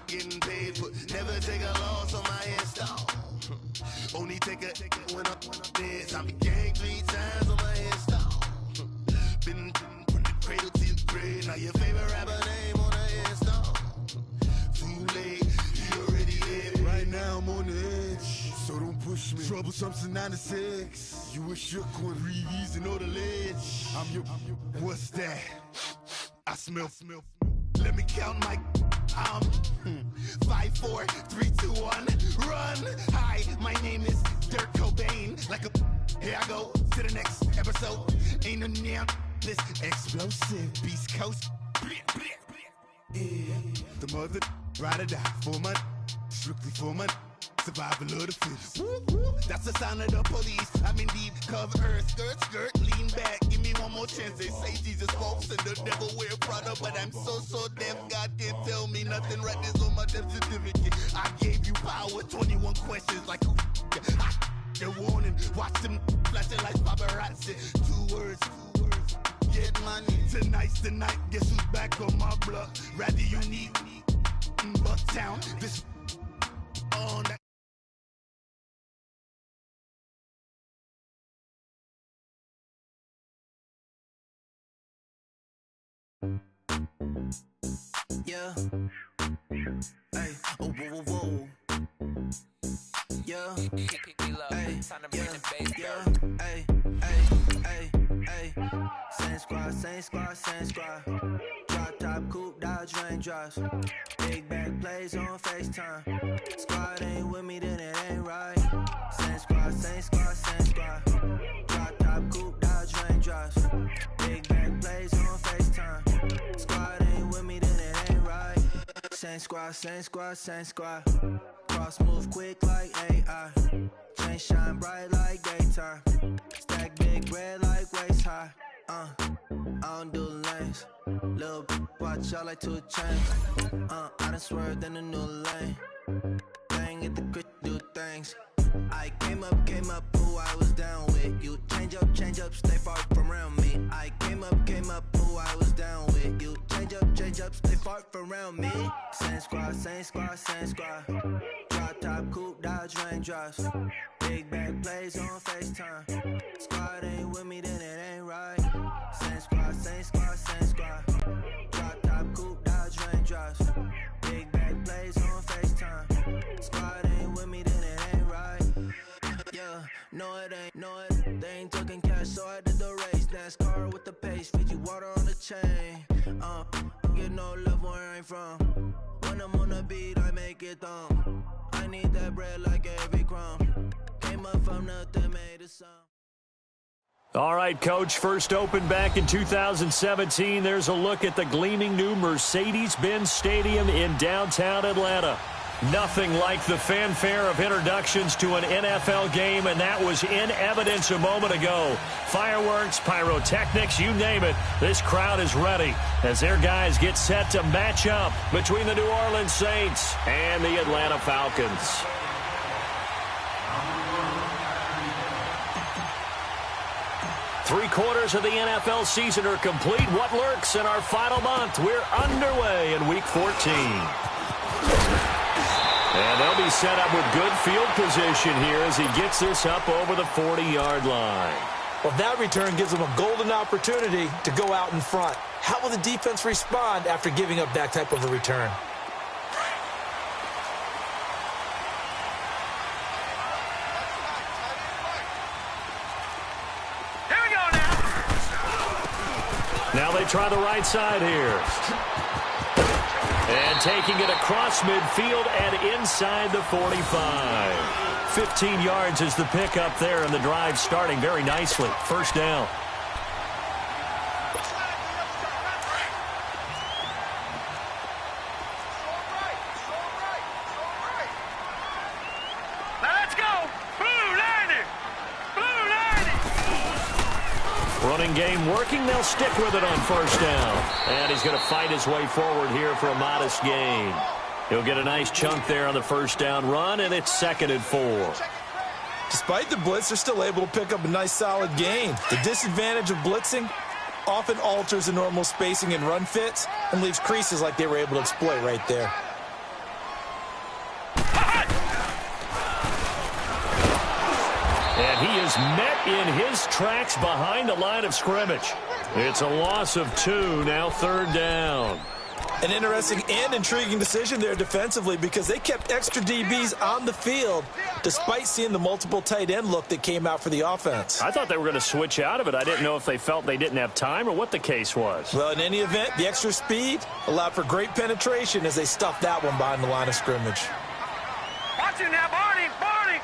Getting paid for, never take a loss on my install. Only take a when I'm dead. I be gang 3 times on my install. Been from the cradle to the grave. Now your favorite rapper name on the install. Too late, you already dead. Right now I'm on the edge, so don't push me. Troublesome to 96. You a shook one, breathe and know the ledge. I'm your, what's that? I smell. Let me count my. 5, 4, 3, 2, 1, run. Hi, my name is Dirk Cobain. Like a, here I go to the next episode. Ain't no damn this explosive Beast Coast. Yeah, the mother ride or die for my, strictly for my. Survival of the fittest. That's the sign of the police. I'm indeed cover earth, skirt, lean back. Give me one more chance. They say Jesus walks and the devil wear Prada, but I'm so deaf. God can't tell me nothing. Right this on my death certificate. I gave you power. 21 questions like who? The warning. Watch them flashing like paparazzi. 2 words. Get money. Tonight's the night. Guess who's back on my block? Rather unique. Bucktown. This on that. Yeah. Hey. Oh, whoa, whoa, whoa. Yeah. Hey. Yeah. Hey. Same squad. Drop top, coupe, Dodge Raindrops. Big back plays on FaceTime. Squad ain't with me, then it ain't right. Same squad. Drop top, coupe, Dodge Raindrops. Big back plays on FaceTime. Squad ain't with me, then it ain't right. Same squad. Cross move quick like AI. Chain shine bright like daytime. Stack big bread like waist high. I don't do lanes. Little watch out like 2 chains. I done swerved in a new lane. Bang at the grit, do things. I came up, who I was down with. You change up, stay far from around me. I came up, who I was down with. You change up, stay far from around me. Same squad. Drop top, coupe, Dodge Raindrops. Big back plays on FaceTime. Squad ain't with me, then it ain't right. Same squad. Drop top, coupe, Dodge Raindrops. Big back plays on FaceTime. Squad ain't with me, then it ain't right. Yeah, no it ain't. They ain't talking cash, so I did the race. NASCAR with the pace, feed you water on the chain. Get no love where I'm from. When I'm on the beat, I make it thumb. I need that bread like every crumb. Came up from nothing, made a song. All right, Coach, first opened back in 2017. There's a look at the gleaming new Mercedes-Benz Stadium in downtown Atlanta. Nothing like the fanfare of introductions to an NFL game, and that was in evidence a moment ago. Fireworks, pyrotechnics, you name it. This crowd is ready as their guys get set to match up between the New Orleans Saints and the Atlanta Falcons. Three-quarters of the NFL season are complete. What lurks in our final month? We're underway in Week 14. And they'll be set up with good field position here as he gets this up over the 40-yard line. Well, that return gives them a golden opportunity to go out in front. How will the defense respond after giving up that type of a return? Here we go now. Now they try the right side here. And taking it across midfield and inside the 45. 15 yards is the pickup there, and the drive starting very nicely. First down. Let's go! Blue 90! Blue 90! Running game working. They'll stick with it on first down. And he's going to fight his way forward here for a modest gain. He'll get a nice chunk there on the first down run, and it's 2nd and 4. Despite the blitz, they're still able to pick up a nice solid gain. The disadvantage of blitzing often alters the normal spacing and run fits and leaves creases like they were able to exploit right there. And he is met in his tracks behind the line of scrimmage. It's a loss of 2, now 3rd down. An interesting and intriguing decision there defensively because they kept extra DBs on the field despite seeing the multiple tight end look that came out for the offense. I thought they were going to switch out of it. I didn't know if they felt they didn't have time or what the case was. Well, in any event, the extra speed allowed for great penetration as they stuffed that one behind the line of scrimmage. Watching that, Barney! Barney!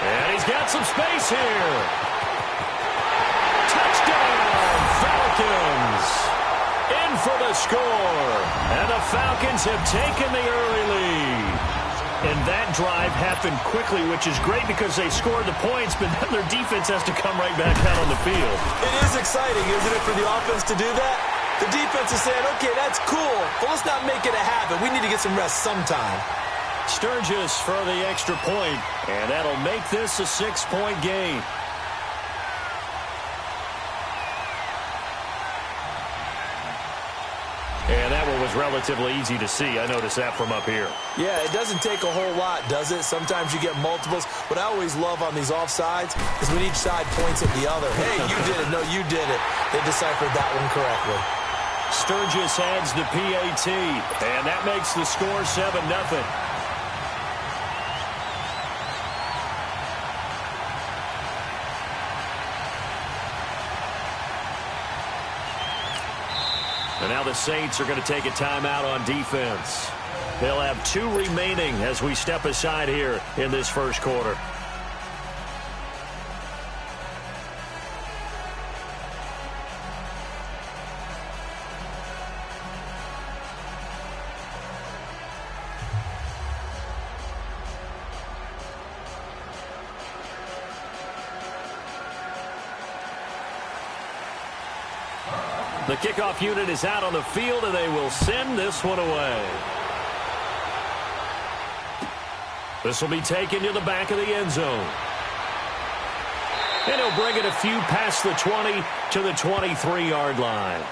And he's got some space here. Touchdown, Falcons. In for the score. And the Falcons have taken the early lead. And that drive happened quickly, which is great because they scored the points, but then their defense has to come right back out on the field. It is exciting, isn't it, for the offense to do that? The defense is saying, okay, that's cool, but let's not make it a habit. We need to get some rest sometime. Sturgis for the extra point, and that'll make this a 6-point game. And that one was relatively easy to see. I noticed that from up here. Yeah, it doesn't take a whole lot, does it? Sometimes you get multiples. What I always love on these offsides is when each side points at the other. Hey, you did it. No, you did it. They deciphered that one correctly. Sturgis adds the PAT, and that makes the score 7-0. And now the Saints are going to take a timeout on defense. They'll have 2 remaining as we step aside here in this first quarter. The kickoff unit is out on the field, and they will send this one away. This will be taken to the back of the end zone. And he'll bring it a few past the 20 to the 23-yard line.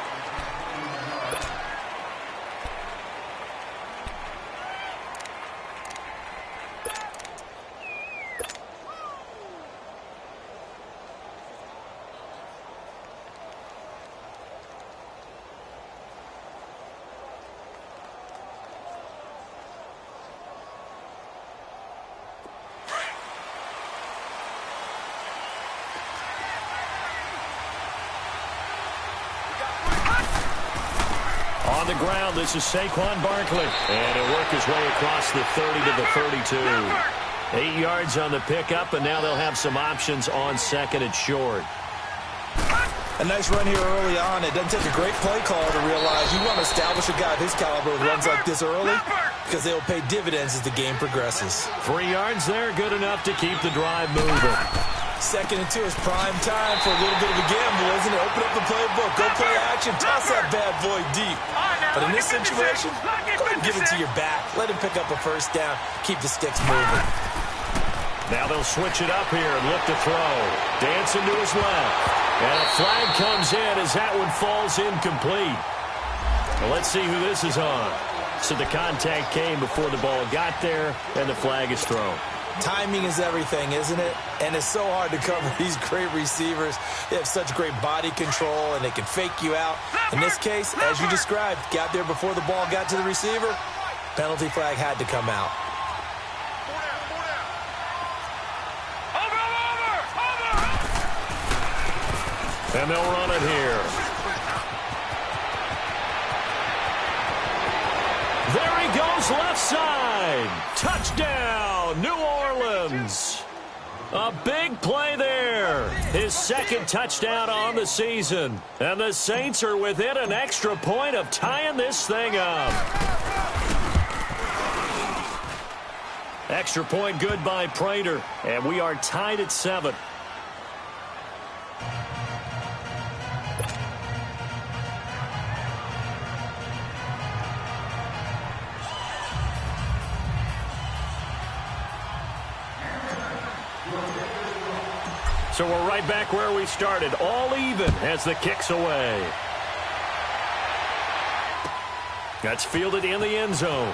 On the ground, this is Saquon Barkley. And he'll work his way across the 30 to the 32. 8 yards on the pickup, and now they'll have some options on 2nd and short. A nice run here early on. It doesn't take a great play caller to realize you want to establish a guy of his caliber who runs like this early because they will pay dividends as the game progresses. 3 yards there, good enough to keep the drive moving. 2nd and 2 is prime time for a little bit of a gamble, isn't it? Open up the playbook, go play action, toss that bad boy deep. But in this situation, go ahead and give it to your back. Let him pick up a first down, keep the sticks moving. Now they'll switch it up here and look to throw. Dancing to his left. And a flag comes in as that one falls incomplete. Well, let's see who this is on. So the contact came before the ball got there, and the flag is thrown. Timing is everything, isn't it? And it's so hard to cover these great receivers. They have such great body control, and they can fake you out. In this case, as you described, got there before the ball got to the receiver. Penalty flag had to come out. And they'll run it here. There he goes, left side. Touchdown, New Orleans. A big play there. His 2nd touchdown on the season. And the Saints are within an extra point of tying this thing up. Extra point good by Prater. And we are tied at 7. So we're right back where we started, all even as the kick's away. That's fielded in the end zone.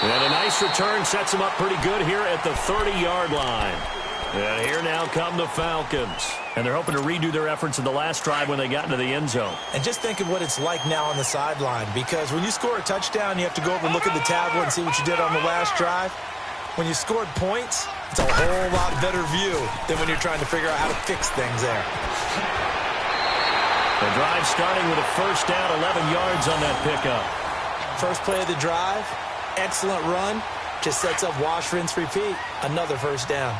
And a nice return sets him up pretty good here at the 30-yard line. And here now come the Falcons. And they're hoping to redo their efforts in the last drive when they got into the end zone. And just think of what it's like now on the sideline, because when you score a touchdown, you have to go over and look at the tablet and see what you did on the last drive. When you scored points, it's a whole lot better view than when you're trying to figure out how to fix things there. The drive starting with a first down, 11 yards on that pickup. First play of the drive, excellent run, just sets up wash, rinse, repeat. Another first down.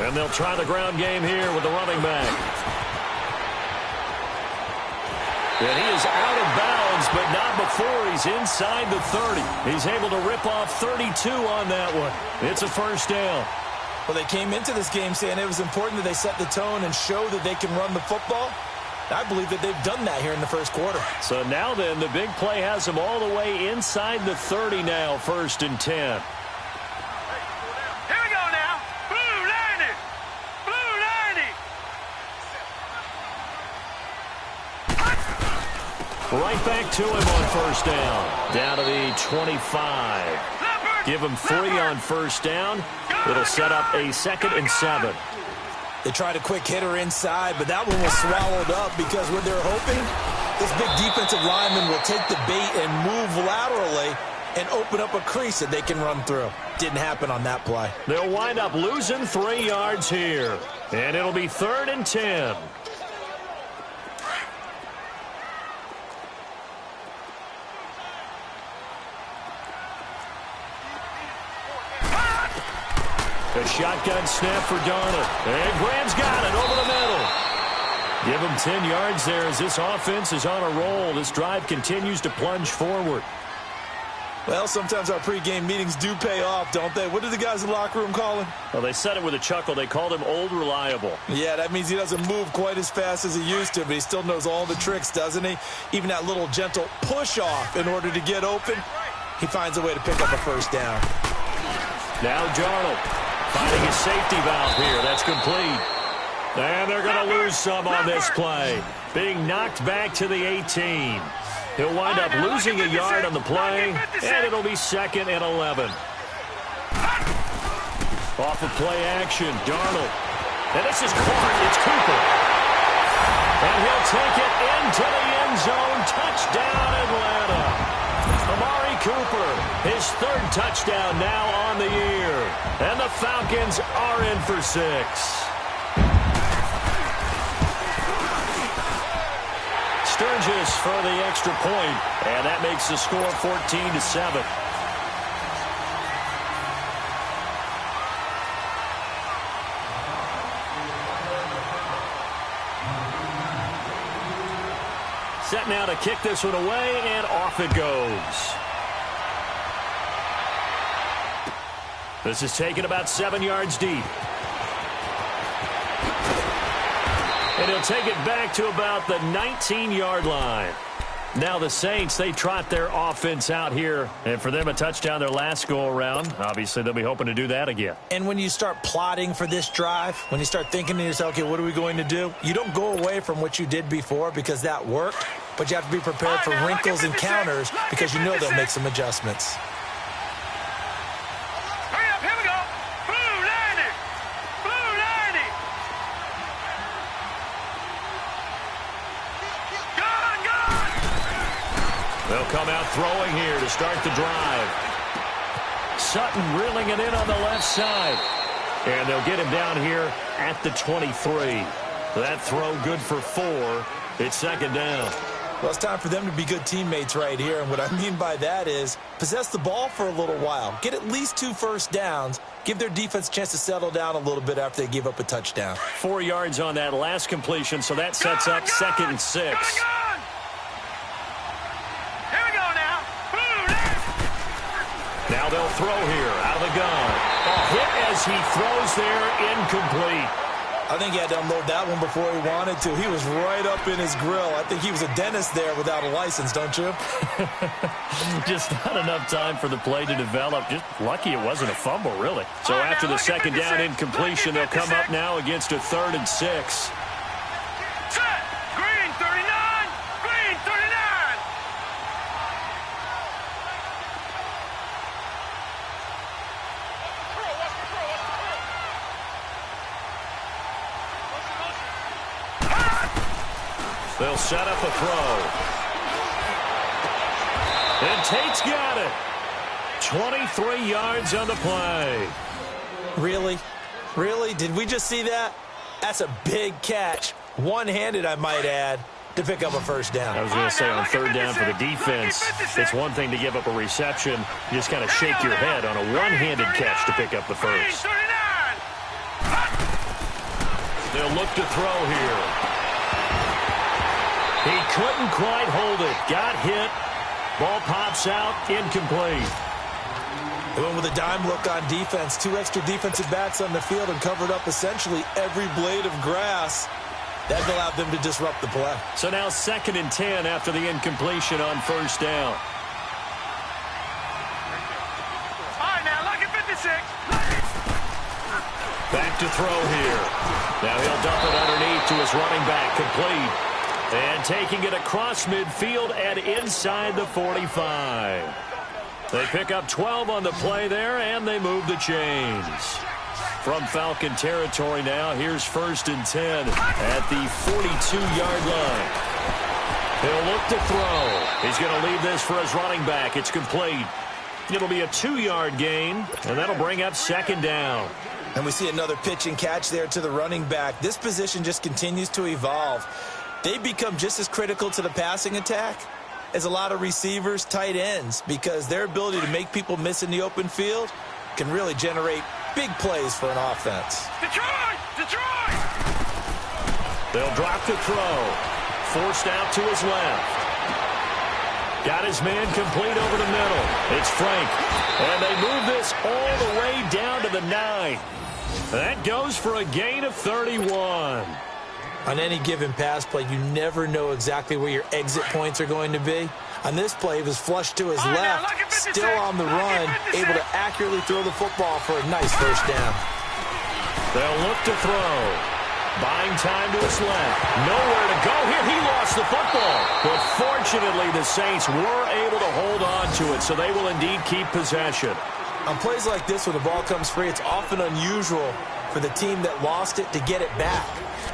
And they'll try the ground game here with the running back. And he is out of bounds, but not before he's inside the 30. He's able to rip off 32 on that one. It's a first down. Well, they came into this game saying it was important that they set the tone and show that they can run the football. I believe that they've done that here in the first quarter. So now then, the big play has them all the way inside the 30 now, 1st and 10. Right back to him on first down. Down to the 25. Give him 3 on first down. It'll set up a 2nd and 7. They tried a quick hitter inside, but that one was swallowed up because what they're hoping, this big defensive lineman will take the bait and move laterally and open up a crease that they can run through. Didn't happen on that play. They'll wind up losing 3 yards here. And it'll be 3rd and 10. A shotgun snap for Darnold. And Graham's got it over the middle. Give him 10 yards there as this offense is on a roll. This drive continues to plunge forward. Well, sometimes our pregame meetings do pay off, don't they? What did the guys in the locker room call him? Well, they said it with a chuckle. They called him Old Reliable. Yeah, that means he doesn't move quite as fast as he used to, but he still knows all the tricks, doesn't he? Even that little gentle push-off in order to get open, he finds a way to pick up a first down. Now Darnold finding his safety valve here. That's complete. And they're going to lose some on this play. Being knocked back to the 18. He'll wind up losing a yard on the play, and it'll be 2nd and 11. Off of play action, Darnold. And this is caught. It's Cooper. And he'll take it into the end zone. Touchdown, Atlanta. Amari Cooper, his 3rd touchdown now on the year. And the Falcons are in for 6. Sturgis for the extra point, and that makes the score 14-7. Set now to kick this one away, and off it goes. This is taken about 7 yards deep. And he'll take it back to about the 19-yard line. Now the Saints, they trot their offense out here. And for them, a touchdown their last go-around. Obviously, they'll be hoping to do that again. And when you start plotting for this drive, when you start thinking to yourself, okay, what are we going to do? You don't go away from what you did before because that worked. But you have to be prepared for wrinkles and counters because you know they'll make some adjustments. They'll come out throwing here to start the drive. Sutton reeling it in on the left side. And they'll get him down here at the 23. That throw good for 4. It's 2nd down. Well, it's time for them to be good teammates right here. And what I mean by that is possess the ball for a little while. Get at least 2 first downs. Give their defense a chance to settle down a little bit after they give up a touchdown. 4 yards on that last completion, so that sets up 2nd and 6. Now they'll throw here out of the gun. A hit as he throws there, incomplete. I think he had to unload that one before he wanted to. He was right up in his grill. I think he was a dentist there without a license, don't you? Just not enough time for the play to develop. Just lucky it wasn't a fumble, really. So after the second down incompletion, they'll come up now against a 3rd and 6. Green 39! Green 39! They'll set up a throw. And Tate's got it. 23 yards on the play. Really? Really? Did we just see that? That's a big catch. One-handed, I might add, to pick up a first down. I was going to say on 3rd down for the defense, it's one thing to give up a reception. You just kind of shake your head on a one-handed catch to pick up the first. They'll look to throw here. He couldn't quite hold it. Got hit. Ball pops out. Incomplete. They went with a dime look on defense. 2 extra defensive backs on the field and covered up essentially every blade of grass. That allowed them to disrupt the play. So now 2nd and 10 after the incompletion on 1st down. All right, now, look at 56. Back to throw here. Now he'll dump it underneath to his running back. Complete. And taking it across midfield and inside the 45. They pick up 12 on the play there, and they move the chains. From Falcon territory now, here's 1st and 10 at the 42-yard line. He'll look to throw. He's going to leave this for his running back. It's complete. It'll be a 2-yard gain, and that'll bring up 2nd down. And we see another pitch and catch there to the running back. This position just continues to evolve. They become just as critical to the passing attack as a lot of receivers, tight ends, because their ability to make people miss in the open field can really generate big plays for an offense. Detroit! Detroit! They'll drop the throw. Forced out to his left. Got his man complete over the middle. It's Frank. And they move this all the way down to the 9. That goes for a gain of 31. On any given pass play, you never know exactly where your exit points are going to be. On this play, he was flushed to his left, still on the run, able to accurately throw the football for a nice first down. They'll look to throw. Buying time to his left. Nowhere to go here. He lost the football. But fortunately, the Saints were able to hold on to it, so they will indeed keep possession. On plays like this, where the ball comes free, it's often unusual for the team that lost it to get it back.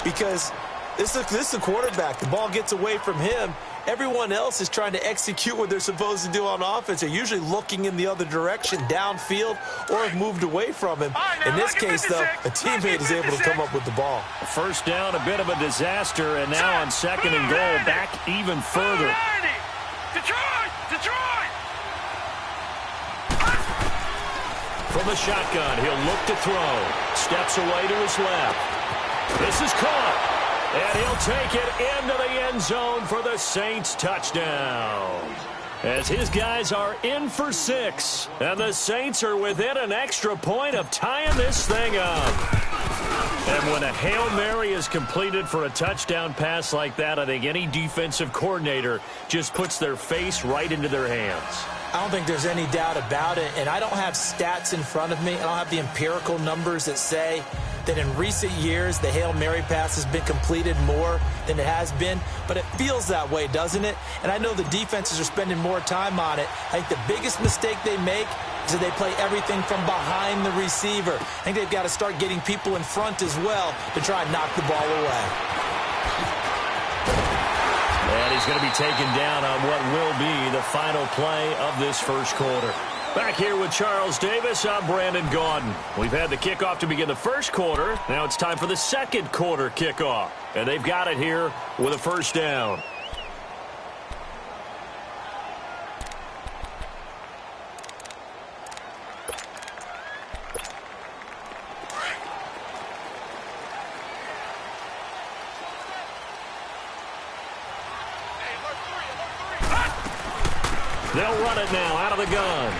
Because this is a quarterback. The ball gets away from him. Everyone else is trying to execute what they're supposed to do on offense. They're usually looking in the other direction, downfield, or have moved away from him. In this case, though, a teammate is able to come up with the ball. First down, a bit of a disaster, and now on 2nd and goal, back even further. Detroit! Detroit! From the shotgun, he'll look to throw. Steps away to his left. This is caught. And he'll take it into the end zone for the Saints touchdown. As his guys are in for 6. And the Saints are within an extra point of tying this thing up. And when a Hail Mary is completed for a touchdown pass like that, I think any defensive coordinator just puts their face right into their hands. I don't think there's any doubt about it. And I don't have stats in front of me. I don't have the empirical numbers that say that in recent years the Hail Mary pass has been completed more than it has been, but it feels that way, doesn't it? And I know the defenses are spending more time on it. I think the biggest mistake they make is that they play everything from behind the receiver. I think they've got to start getting people in front as well to try and knock the ball away. And he's going to be taken down on what will be the final play of this first quarter. Back here with Charles Davis, I'm Brandon Gaudin. We've had the kickoff to begin the first quarter. Now it's time for the second quarter kickoff. And they've got it here with a first down. They'll run it now out of the gun.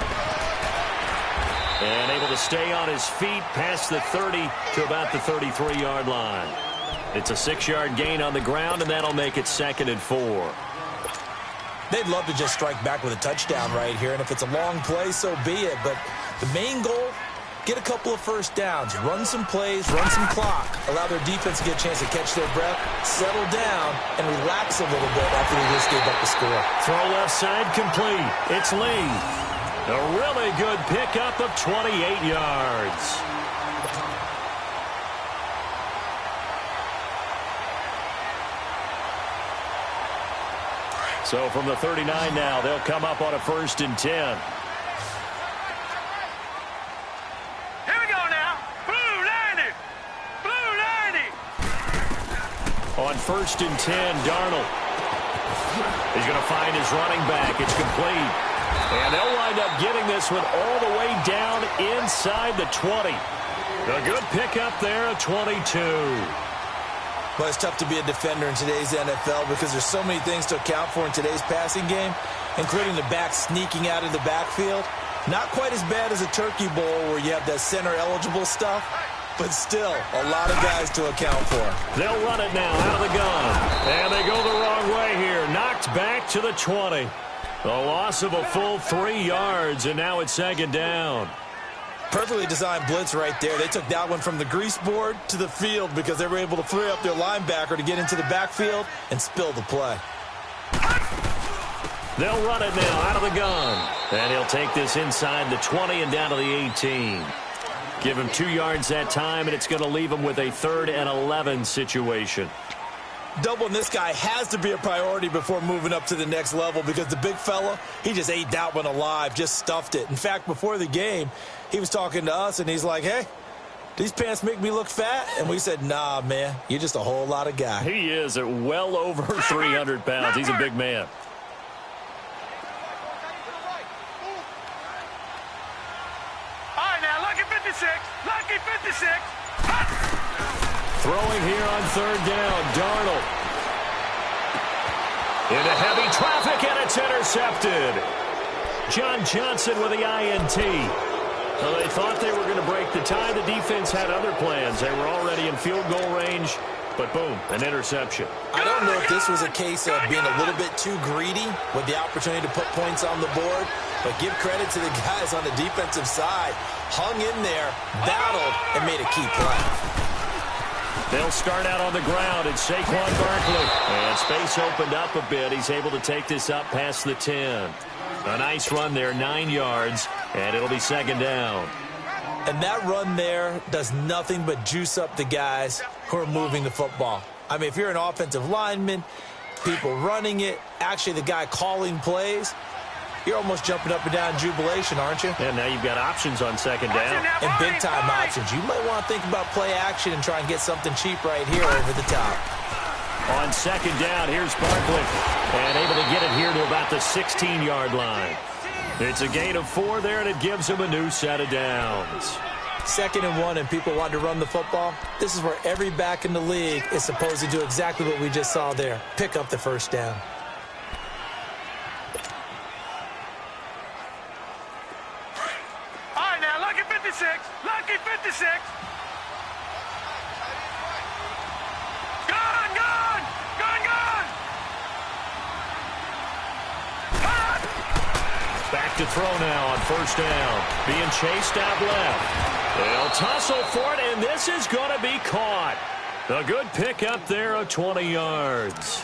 And able to stay on his feet past the 30 to about the 33-yard line. It's a 6-yard gain on the ground, and that'll make it 2nd and 4. They'd love to just strike back with a touchdown right here, and if it's a long play, so be it. But the main goal, get a couple of first downs, run some plays, run some clock, allow their defense to get a chance to catch their breath, settle down, and relax a little bit after they just gave up the score. Throw left side complete. It's Lee. A really good pickup of 28 yards. So from the 39 now, they'll come up on a 1st and 10. Here we go now. Blue 90. Blue 90. On 1st and 10, Darnold. He's going to find his running back. It's complete. And they'll wind up getting this one all the way down inside the 20. A good pickup there at 22. Well, it's tough to be a defender in today's NFL because there's so many things to account for in today's passing game, including the back sneaking out of the backfield. Not quite as bad as a turkey bowl where you have that center-eligible stuff, but still a lot of guys to account for. They'll run it now out of the gun. And they go the wrong way here. Knocked back to the 20. A loss of a full 3 yards, and now it's 2nd down. Perfectly designed blitz right there. They took that one from the grease board to the field because they were able to free up their linebacker to get into the backfield and spill the play. They'll run it now out of the gun. And he'll take this inside the 20 and down to the 18. Give him 2 yards that time, and it's going to leave him with a 3rd and 11 situation. Doubling this guy has to be a priority before moving up to the next level because the big fella, he just ate that one alive, just stuffed it. In fact, before the game, he was talking to us, and he's like, hey, these pants make me look fat? And we said, nah, man, you're just a whole lot of guy. He is at well over 300 pounds. He's a big man. All right, now, lucky 56. Lucky 56. Throwing here on 3rd down, Darnold. Into heavy traffic, and it's intercepted. John Johnson with the INT. So they thought they were going to break the tie. The defense had other plans. They were already in field goal range, but boom, an interception. I don't know if this was a case of being a little bit too greedy with the opportunity to put points on the board, but give credit to the guys on the defensive side. Hung in there, battled, and made a key play. They'll start out on the ground. It's Saquon Barkley. And space opened up a bit. He's able to take this up past the 10. A nice run there, 9 yards, and it'll be 2nd down. And that run there does nothing but juice up the guys who are moving the football. I mean, if you're an offensive lineman, people running it, actually the guy calling plays, you're almost jumping up and down in jubilation, aren't you? And now you've got options on 2nd down. And big-time options. You might want to think about play action and try and get something cheap right here over the top. On 2nd down, here's Barkley. And able to get it here to about the 16-yard line. It's a gain of 4 there, and it gives him a new set of downs. 2nd and 1, and people want to run the football. This is where every back in the league is supposed to do exactly what we just saw there. Pick up the 1st down. Lucky 56. Gone, gone, gone, gone. Back to throw now on 1st down. Being chased out left. They'll tussle for it, and this is going to be caught. A good pickup there of 20 yards.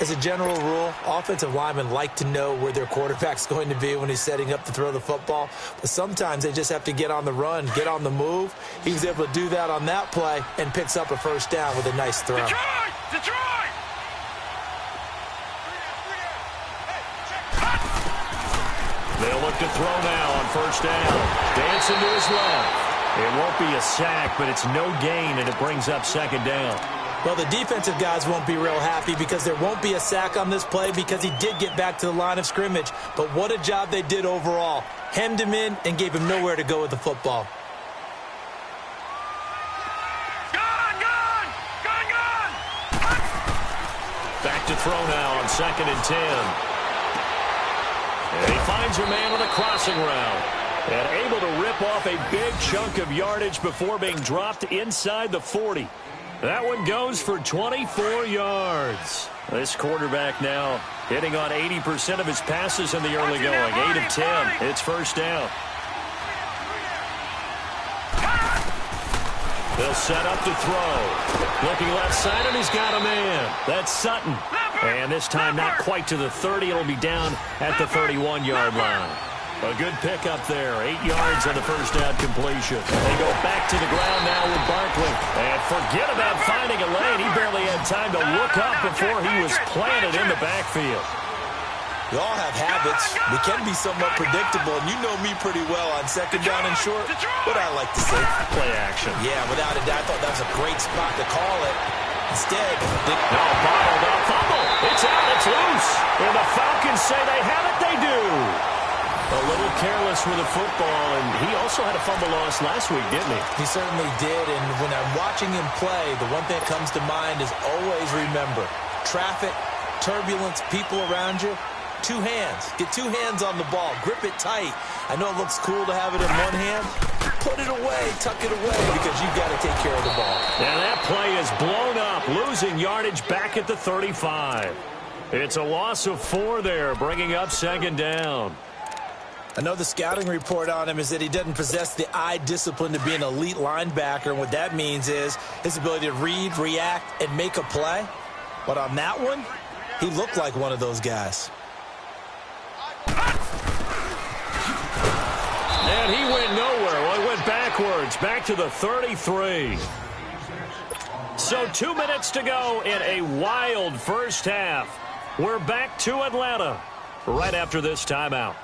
As a general rule, offensive linemen like to know where their quarterback's going to be when he's setting up to throw the football. But sometimes they just have to get on the run, get on the move. He was able to do that on that play and picks up a 1st down with a nice throw. Detroit! Detroit! They'll look to throw now on 1st down. Dancing to his left. It won't be a sack, but it's no gain, and it brings up 2nd down. Well, the defensive guys won't be real happy because there won't be a sack on this play because he did get back to the line of scrimmage. But what a job they did overall. Hemmed him in and gave him nowhere to go with the football. Gone, gone, gone, gone. Back to throw now on 2nd and 10. And he finds a man with a crossing route. And able to rip off a big chunk of yardage before being dropped inside the 40. That one goes for 24 yards. This quarterback now hitting on 80% of his passes in the early going. 8 of 10. It's first down. They'll set up to throw. Looking left side, and he's got a man. That's Sutton. And this time not quite to the 30. It'll be down at the 31-yard line. A good pickup there. 8 yards on the first down completion. They go back to the ground now with Barkley. And forget about finding a lane. He barely had time to look up before he was planted in the backfield. We all have habits. We can be somewhat predictable, and you know me pretty well on second down and short. What I like to say. Play action. Yeah, without a doubt, I thought that was a great spot to call it. Instead, bottled up fumble. It's out. It's loose. And the Falcons say they have it. They do. A little careless with the football, and he also had a fumble loss last week, didn't he? He certainly did, and when I'm watching him play, the one thing that comes to mind is always remember, traffic, turbulence, people around you, 2 hands. Get 2 hands on the ball. Grip it tight. I know it looks cool to have it in one hand. Put it away. Tuck it away because you've got to take care of the ball. And that play is blown up, losing yardage back at the 35. It's a loss of 4 there, bringing up second down. I know the scouting report on him is that he doesn't possess the eye discipline to be an elite linebacker, and what that means is his ability to read, react, and make a play. But on that one, he looked like one of those guys. And he went nowhere. Well, he went backwards, back to the 33. So 2 minutes to go in a wild first half. We're back to Atlanta right after this timeout.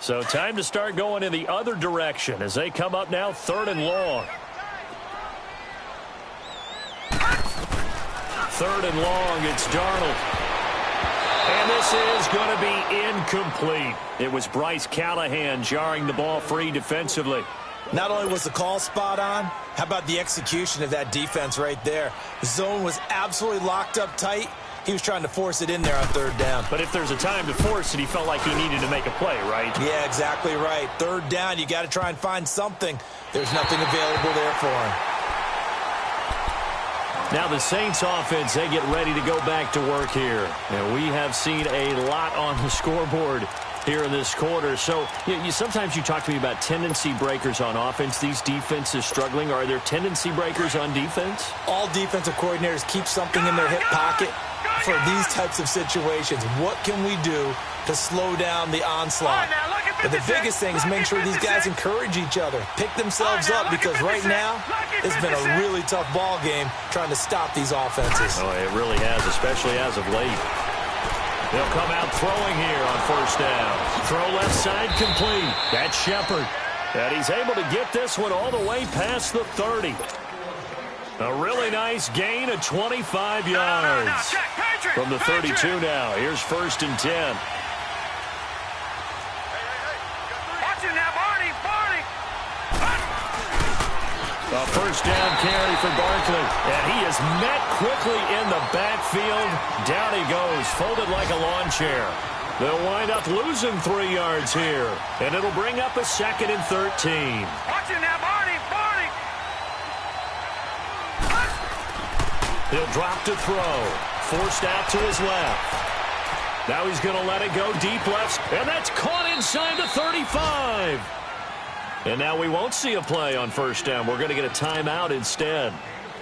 So time to start going in the other direction as they come up now 3rd and long. 3rd and long, it's Darnold. And this is going to be incomplete. It was Bryce Callahan jarring the ball free defensively. Not only was the call spot on, how about the execution of that defense right there? The zone was absolutely locked up tight. He was trying to force it in there on 3rd down. But if there's a time to force it, he felt like he needed to make a play, right? Yeah, exactly right. 3rd down, you got to try and find something. There's nothing available there for him. Now the Saints offense, they get ready to go back to work here. And we have seen a lot on the scoreboard here in this quarter. So sometimes you talk to me about tendency breakers on offense. These defenses struggling. Are there tendency breakers on defense? All defensive coordinators keep something in their hip pocket for these types of situations. What can we do to slow down the onslaught? But the biggest thing is make sure these guys encourage each other, pick themselves up, because right now it's been a really tough ball game trying to stop these offenses. Oh, it really has, especially as of late. They'll come out throwing here on 1st down. Throw left side complete. That's Shepard. And he's able to get this one all the way past the 30. A really nice gain of 25 yards. From the 32 now. Here's 1st and 10. A 1st down carry for Barkley. And he is met quickly in the backfield. Down he goes, folded like a lawn chair. They'll wind up losing 3 yards here. And it'll bring up a 2nd and 13. Watch it now, Barney. He'll drop to throw. Forced out to his left. Now he's going to let it go deep left. And that's caught inside the 35. And now we won't see a play on 1st down. We're going to get a timeout instead,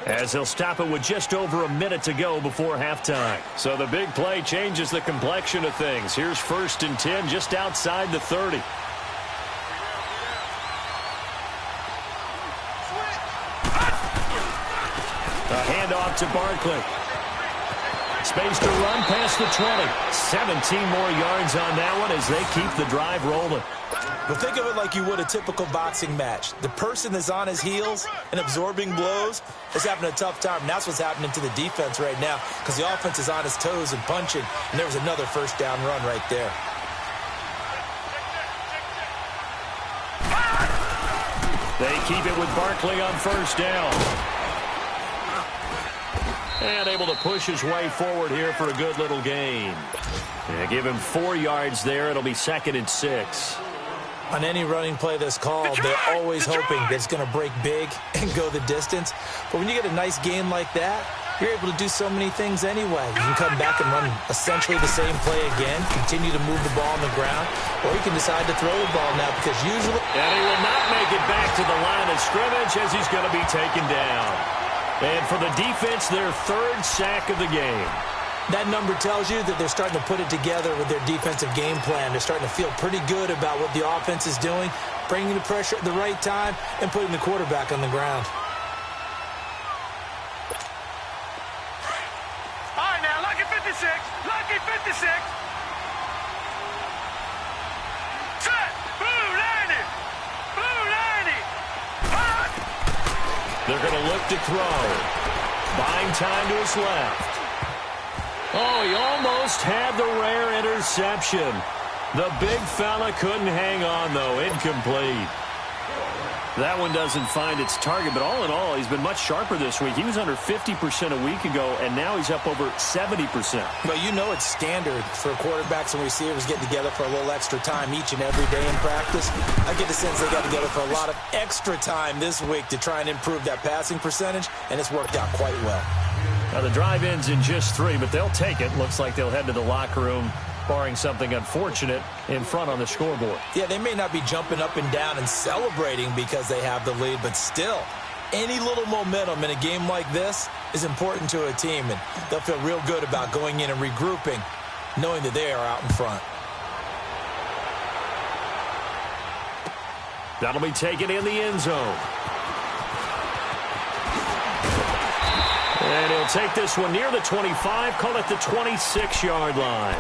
as they'll stop it with just over a minute to go before halftime. So the big play changes the complexion of things. Here's 1st and 10 just outside the 30. A handoff to Barkley. Space to run past the 20. 17 more yards on that one as they keep the drive rolling. But think of it like you would a typical boxing match. The person that's on his heels and absorbing blows is having a tough time. And that's what's happening to the defense right now, because the offense is on his toes and punching. And there was another 1st down run right there. They keep it with Barkley on 1st down. And able to push his way forward here for a good little gain. And give him 4 yards there. It'll be 2nd and 6. On any running play that's called, they're always hoping that it's going to break big and go the distance. But when you get a nice gain like that, you're able to do so many things anyway. You can come back and run essentially the same play again, continue to move the ball on the ground, or you can decide to throw the ball now because usually... And he will not make it back to the line of scrimmage as he's going to be taken down. And for the defense, their 3rd sack of the game. That number tells you that they're starting to put it together with their defensive game plan. They're starting to feel pretty good about what the offense is doing, bringing the pressure at the right time, and putting the quarterback on the ground. All right, now, lucky 56. Lucky 56. Set. Blue 90. Blue 90. Hot. They're going to look to throw. Buying time to his left. Oh, he almost had the rare interception. The big fella couldn't hang on, though. Incomplete. That one doesn't find its target, but all in all, he's been much sharper this week. He was under 50% a week ago, and now he's up over 70%. But you know it's standard for quarterbacks and receivers getting together for a little extra time each and every day in practice. I get the sense they got together for a lot of extra time this week to try and improve that passing percentage, and it's worked out quite well. Now, the drive ends in just 3, but they'll take it. Looks like they'll head to the locker room, barring something unfortunate in front on the scoreboard. Yeah, they may not be jumping up and down and celebrating because they have the lead, but still, any little momentum in a game like this is important to a team, and they'll feel real good about going in and regrouping, knowing that they are out in front. That'll be taken in the end zone. And he'll take this one near the 25, call it the 26-yard line.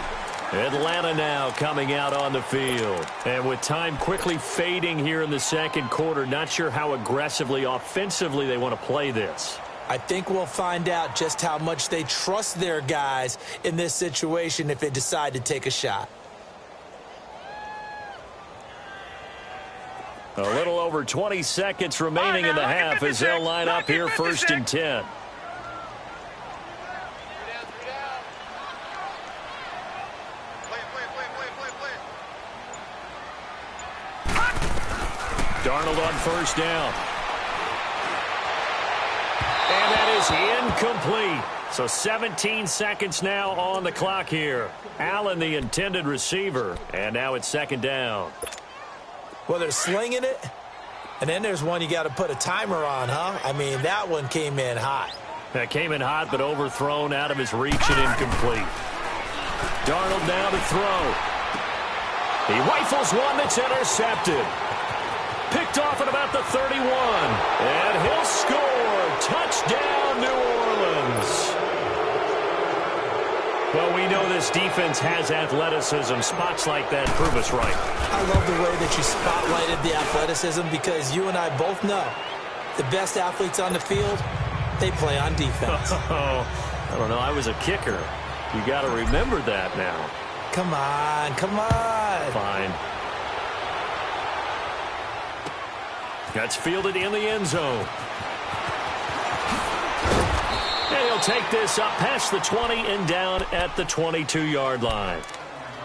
Atlanta now coming out on the field. And with time quickly fading here in the second quarter, not sure how aggressively, offensively they want to play this. I think we'll find out just how much they trust their guys in this situation if they decide to take a shot. A little over 20 seconds remaining in the half as they'll line up here 1st and 10. Darnold on 1st down. And that is incomplete. So 17 seconds now on the clock here. Allen, the intended receiver. And now it's 2nd down. Well, they're slinging it. And then there's one you got to put a timer on, huh? I mean, that one came in hot. That came in hot, but overthrown out of his reach and incomplete. Darnold now to throw. He rifles one that's intercepted. Picked off at about the 31. And he'll score. Touchdown, New Orleans. Well, we know this defense has athleticism. Spots like that prove us right. I love the way that you spotlighted the athleticism because you and I both know the best athletes on the field, they play on defense. Oh, I don't know. I was a kicker. You got to remember that now. Come on, come on. Fine. That's fielded in the end zone. And he'll take this up past the 20 and down at the 22-yard line.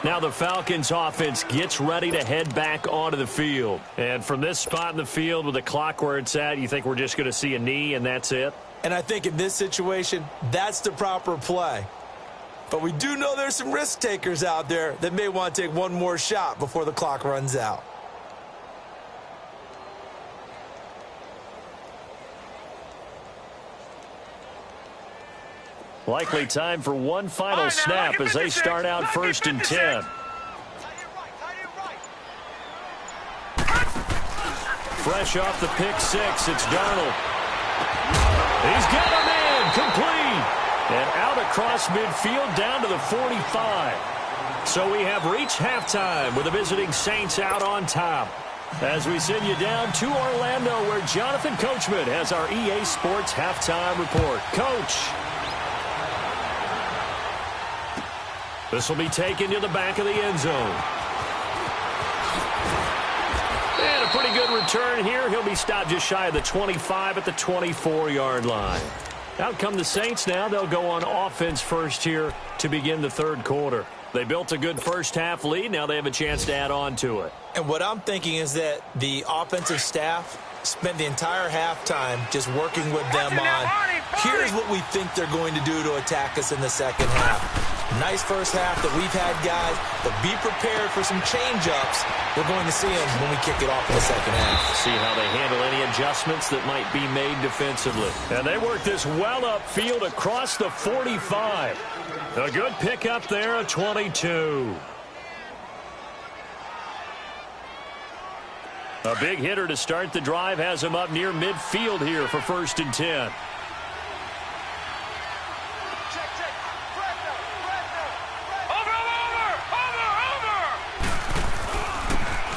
Now the Falcons offense gets ready to head back onto the field. And from this spot in the field with the clock where it's at, you think we're just going to see a knee and that's it? And I think in this situation, that's the proper play. But we do know there's some risk takers out there that may want to take one more shot before the clock runs out. Likely time for one final snap as they start out 1st and 10. Fresh off the pick 6, it's Darnold. He's got a man, complete. And out across midfield down to the 45. So we have reached halftime with the visiting Saints out on top. As we send you down to Orlando where Jonathan Coachman has our EA Sports halftime report. Coach. This will be taken to the back of the end zone. And a pretty good return here. He'll be stopped just shy of the 25 at the 24-yard line. Out come the Saints now. They'll go on offense first here to begin the third quarter. They built a good first-half lead. Now they have a chance to add on to it. And what I'm thinking is that the offensive staff spent the entire halftime just working with them on, here's what we think they're going to do to attack us in the second half. Nice first half that we've had, guys, but be prepared for some change-ups. We're going to see them when we kick it off in the second half. See how they handle any adjustments that might be made defensively. And they work this well upfield across the 45. A good pickup there, a 22. A big hitter to start the drive has him up near midfield here for 1st and 10.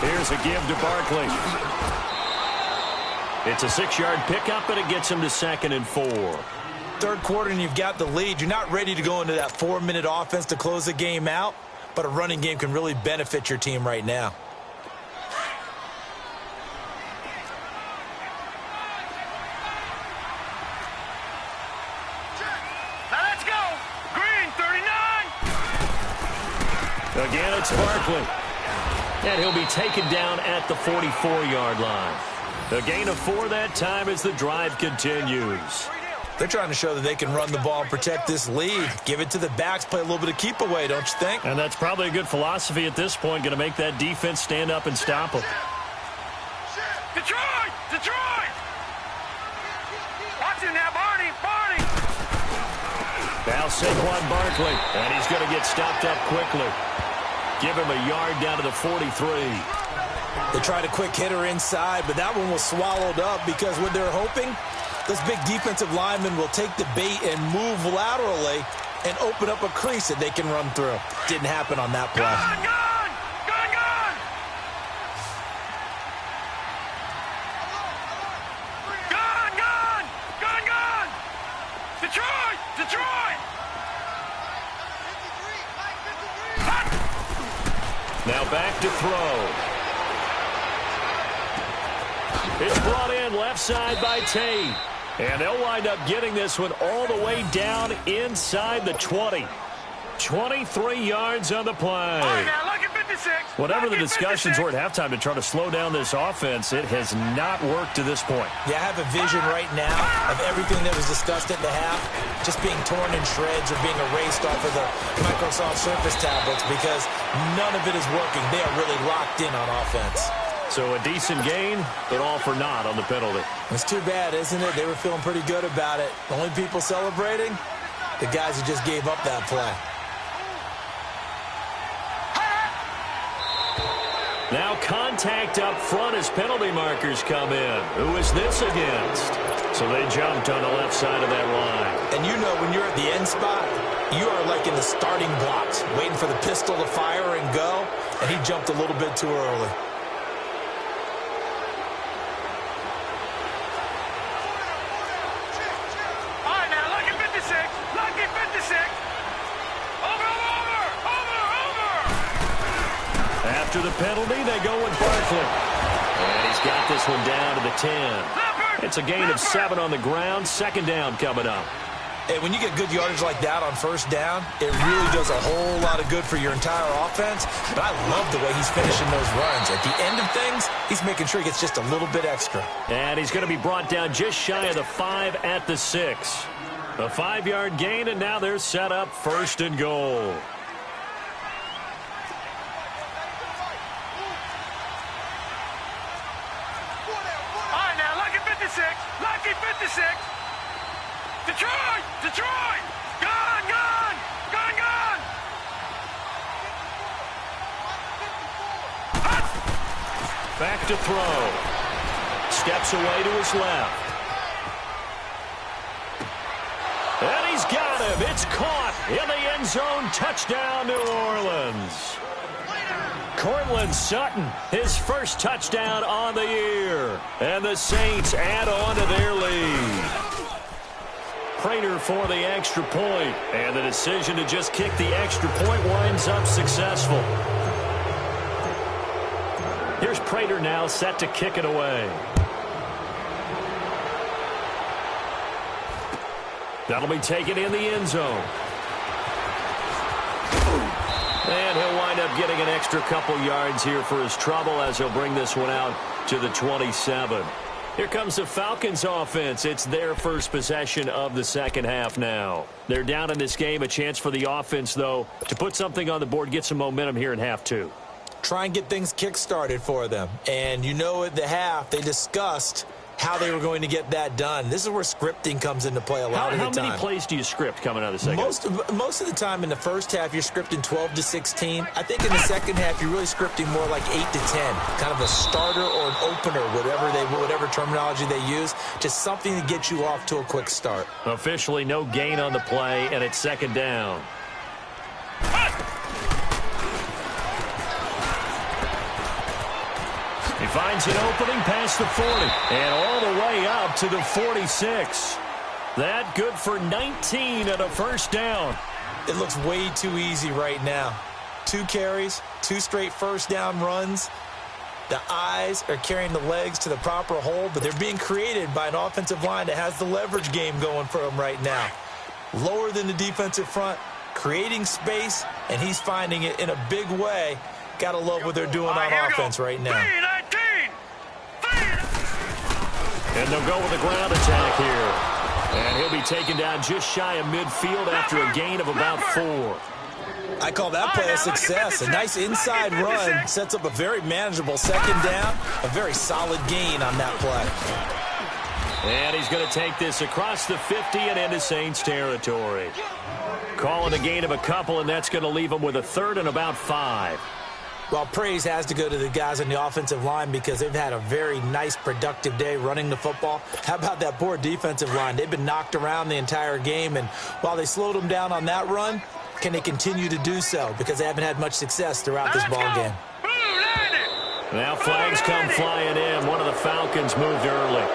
Here's a give to Barkley. It's a 6-yard pickup, but it gets him to 2nd and 4. Third quarter and you've got the lead. You're not ready to go into that 4-minute offense to close the game out, but a running game can really benefit your team right now. Now let's go. Green, 39. Again, it's Barkley. And he'll be taken down at the 44-yard line. A gain of 4 that time as the drive continues. They're trying to show that they can run the ball and protect this lead. Give it to the backs, play a little bit of keep away, don't you think? And that's probably a good philosophy at this point, going to make that defense stand up and stop them. Detroit! Detroit! Watch it now, Barney! Barney! Now Saquon Barkley, and he's going to get stopped up quickly. Give him a yard down to the 43. They tried a quick hitter inside, but that one was swallowed up because what they're hoping, those big defensive linemen will take the bait and move laterally and open up a crease that they can run through. Didn't happen on that play. Gone! Gone! Gone! Gone! Gone! Gone! Gone! Detroit! Detroit! Now back to throw. It's brought in left side by Tate. And they'll wind up getting this one all the way down inside the 20. 23 yards on the play. All right, now, look at 56. Whatever the Look at discussions 56. were at halftime to try to slow down this offense, it has not worked to this point. Yeah, I have a vision right now of everything that was discussed at the half just being torn in shreds or being erased off of the Microsoft Surface tablets because none of it is working. They are really locked in on offense. So a decent gain, but all for naught on the penalty. It's too bad, isn't it? They were feeling pretty good about it. The only people celebrating, the guys who just gave up that play. Now contact up front as penalty markers come in. Who is this against? So they jumped on the left side of that line. And you know when you're at the end spot, you are like in the starting blocks, waiting for the pistol to fire and go, and he jumped a little bit too early. All right, now, look at 56. Look at 56. Over. After the penalty, they go with Barkley. And he's got this one down to the 10. It's a gain of 7 on the ground. 2nd down coming up. Hey, when you get good yardage like that on 1st down, it really does a whole lot of good for your entire offense. But I love the way he's finishing those runs. At the end of things, he's making sure he gets just a little bit extra. And he's going to be brought down just shy of the 5 at the 6. A 5-yard gain, and now they're set up 1st and goal. All right, now, look at 56. Look at 56. Detroit! Detroit! Gone! Gone! Gone! Gone! Back to throw. Steps away to his left. And he's got him. It's caught in the end zone. Touchdown, New Orleans. Cortland Sutton, his first touchdown on the year. And the Saints add on to their lead. Prater for the extra point. And the decision to just kick the extra point winds up successful. Here's Prater now set to kick it away. That'll be taken in the end zone. And he'll wind up getting an extra couple yards here for his trouble as he'll bring this one out to the 27. Here comes the Falcons offense. It's their first possession of the second half now. They're down in this game. A chance for the offense, though, to put something on the board, get some momentum here in half two. Try and get things kick-started for them. And you know at the half, they discussed how they were going to get that done. This is where scripting comes into play a lot of the time. How many plays do you script coming out of the second? Most of the time in the first half, you're scripting 12 to 16. I think in the second half, you're really scripting more like 8 to 10. Kind of a starter or an opener, whatever terminology they use. Just something to get you off to a quick start. Officially no gain on the play, and it's second down. He finds an opening past the 40 and all the way up to the 46. That good for 19 and a first down. It looks way too easy right now. 2 carries, 2 straight first down runs. The eyes are carrying the legs to the proper hole, but they're being created by an offensive line that has the leverage game going for them right now. Lower than the defensive front, creating space, and he's finding it in a big way. Gotta love what they're doing on offense right now. And they'll go with a ground attack here. And he'll be taken down just shy of midfield after a gain of about 4. I call that play a success. A nice inside run sets up a very manageable second down. A very solid gain on that play. And he's going to take this across the 50 and into Saints territory. Calling a gain of a couple, and that's going to leave him with a third and about 5. Well, praise has to go to the guys on the offensive line because they've had a very nice, productive day running the football. How about that poor defensive line? They've been knocked around the entire game, and while they slowed them down on that run, can they continue to do so? Because they haven't had much success throughout this ball game. Now flags come flying in. One of the Falcons moved early.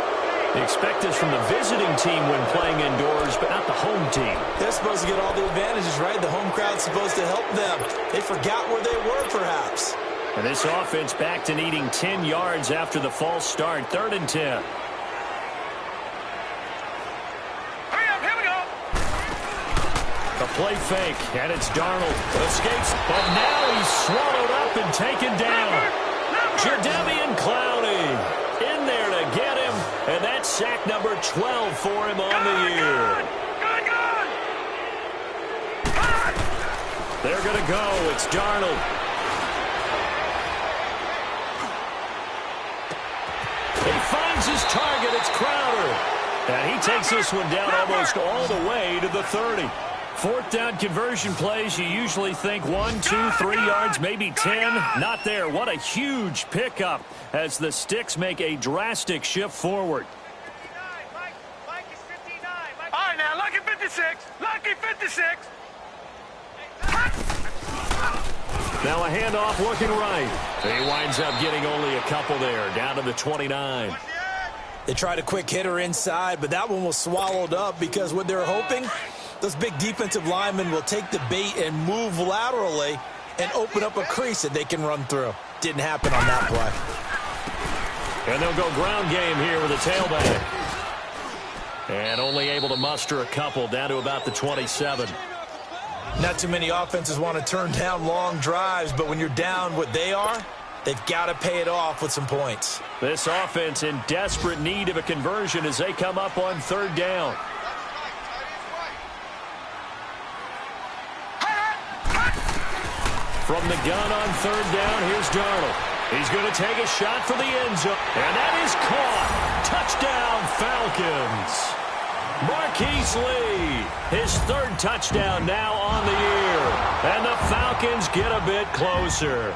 They expect this from the visiting team when playing indoors, but not the home team. They're supposed to get all the advantages, right? The home crowd's supposed to help them. They forgot where they were, perhaps. And this offense back to needing 10 yards after the false start. 3rd and 10. Hurry up, here we go. A play fake, and it's Darnold. Escapes, but now he's swallowed up and taken down. Jadeveon Clowney in there to get him, and that's sack number 12 for him on the year. Good. They're going to go. It's Darnold. He finds his target. It's Crowder. And he takes this one down almost all the way to the 30. 4th down conversion plays, you usually think 1, 2, 3 yards, maybe 10. Not there. What a huge pickup as the Sticks make a drastic shift forward. Mike is 59. All right, now, lucky 56. Lucky 56. Now a handoff looking right. He winds up getting only a couple there, down to the 29. They tried a quick hitter inside, but that one was swallowed up because what they're hoping, those big defensive linemen will take the bait and move laterally and open up a crease that they can run through. Didn't happen on that play. And they'll go ground game here with a tailback. And only able to muster a couple down to about the 27. Not too many offenses want to turn down long drives, but when you're down what they are, they've got to pay it off with some points. This offense in desperate need of a conversion as they come up on 3rd down. From the gun on 3rd down, here's Darnold. He's going to take a shot for the end zone. And that is caught. Touchdown, Falcons. Marquise Lee, his 3rd touchdown now on the year. And the Falcons get a bit closer.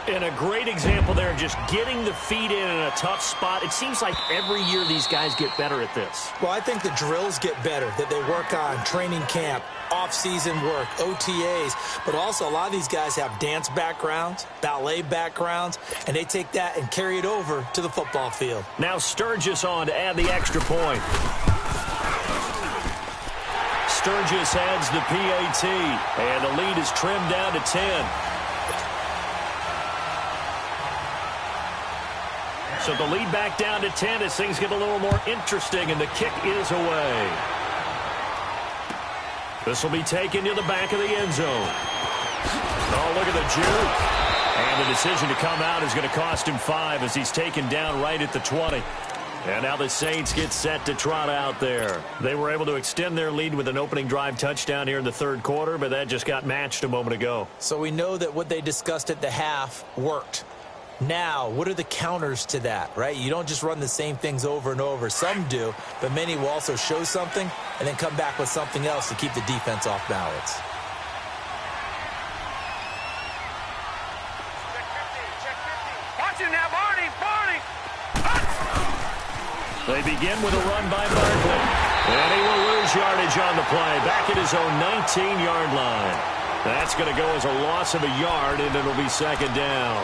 And a great example there of just getting the feet in a tough spot. It seems like every year these guys get better at this. Well, I think the drills get better that they work on, training camp, off-season work, OTAs. But also a lot of these guys have dance backgrounds, ballet backgrounds, and they take that and carry it over to the football field. Now Sturgis on to add the extra point. Sturgis adds the PAT, and the lead is trimmed down to 10. So the lead back down to 10 as things get a little more interesting, and the kick is away. This will be taken to the back of the end zone. Oh, look at the juke. And the decision to come out is going to cost him 5 as he's taken down right at the 20. And now the Saints get set to trot out there. They were able to extend their lead with an opening drive touchdown here in the third quarter, but that just got matched a moment ago. So we know that what they discussed at the half worked. Now, what are the counters to that, right? You don't just run the same things over and over. Some do, but many will also show something and then come back with something else to keep the defense off balance. They begin with a run by Barkley. And he will lose yardage on the play. Back at his own 19-yard line. That's going to go as a loss of a yard, and it'll be second down.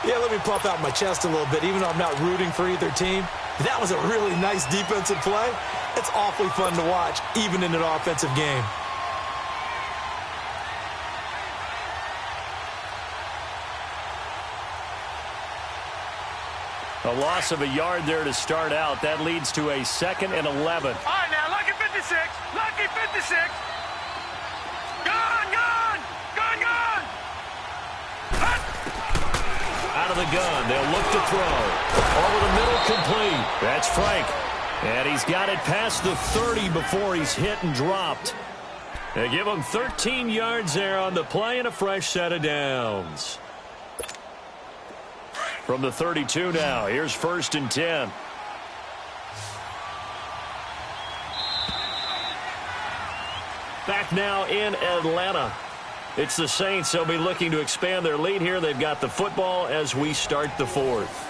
Yeah, let me puff out my chest a little bit, even though I'm not rooting for either team. That was a really nice defensive play. It's awfully fun to watch, even in an offensive game. A loss of a yard there to start out. That leads to a 2nd and 11. All right, now, lucky 56. Lucky 56. Gone, gone. Gone, gone. Out of the gun. They'll look to throw. Over the middle, complete. That's Frank. And he's got it past the 30 before he's hit and dropped. They give him 13 yards there on the play and a fresh set of downs. From the 32 now, here's 1st and 10. Back now in Atlanta. It's the Saints. They'll be looking to expand their lead here. They've got the football as we start the 4th.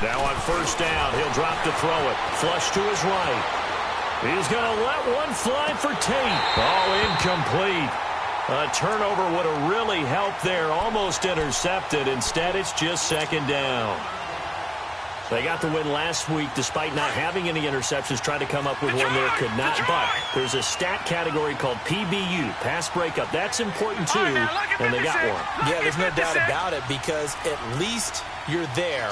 Now on 1st down, he'll drop to throw it. Flush to his right. He's going to let one fly for Tate. Oh, incomplete. A turnover would have really helped there. Almost intercepted. Instead, it's just 2nd down. They got the win last week despite not having any interceptions. Tried to come up with one there, could not. But there's a stat category called PBU, pass breakup. That's important too, and they got one. Yeah, there's no doubt about it because at least you're there,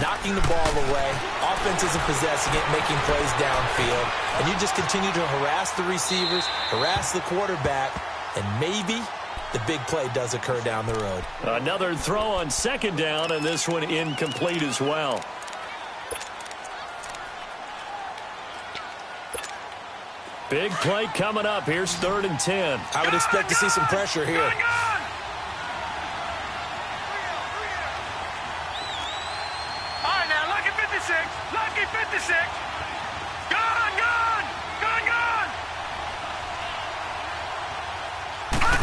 knocking the ball away. Offense isn't possessing it, making plays downfield. And you just continue to harass the receivers, harass the quarterback, and maybe the big play does occur down the road. Another throw on 2nd down, and this one incomplete as well. Big play coming up. Here's 3rd and 10. I would expect to see some pressure here. Lucky 56. Gone, gone. Gone, gone.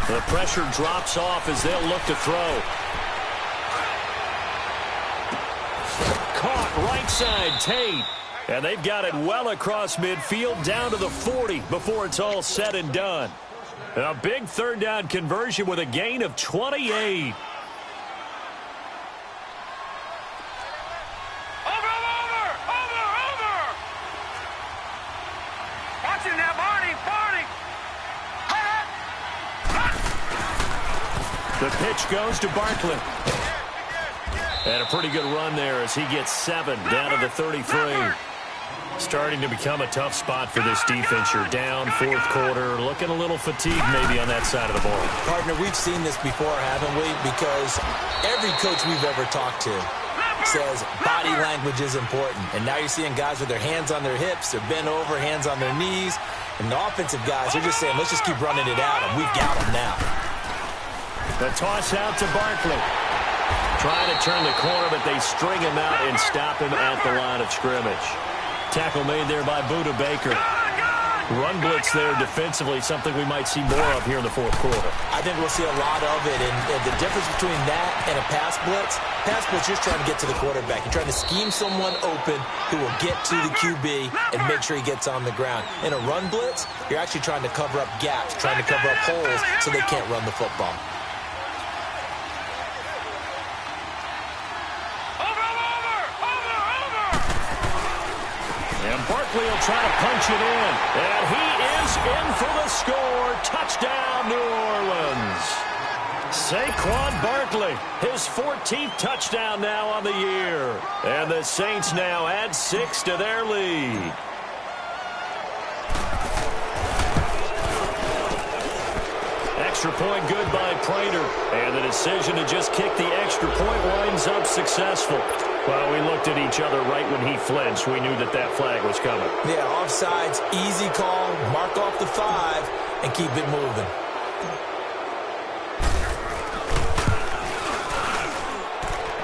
The pressure drops off as they'll look to throw. Caught right side, Tate. And they've got it well across midfield down to the 40 before it's all said and done. A big 3rd down conversion with a gain of 28. The pitch goes to Barkley. And a pretty good run there as he gets 7 down to the 33. Starting to become a tough spot for this defense. You're down 4th quarter, looking a little fatigued maybe on that side of the ball. Partner, we've seen this before, haven't we? Because every coach we've ever talked to says body language is important. And now you're seeing guys with their hands on their hips, they're bent over, hands on their knees. And the offensive guys, they're just saying, let's just keep running it out, and we've got them now. The toss out to Barkley. Trying to turn the corner, but they string him out and stop him at the line of scrimmage. Tackle made there by Buda Baker. Run blitz there defensively, something we might see more of here in the 4th quarter. I think we'll see a lot of it, and the difference between that and a pass blitz, you're just trying to get to the quarterback. You're trying to scheme someone open who will get to the QB and make sure he gets on the ground. In a run blitz, you're actually trying to cover up gaps, trying to cover up holes so they can't run the football. try to punch it in. And he is in for the score. Touchdown, New Orleans. Saquon Barkley, his 14th touchdown now on the year. And the Saints now add 6 to their lead. Extra point good by Prater. And the decision to just kick the extra point winds up successful. Well, we looked at each other right when he flinched. We knew that that flag was coming. Yeah, offsides, easy call, mark off the 5, and keep it moving.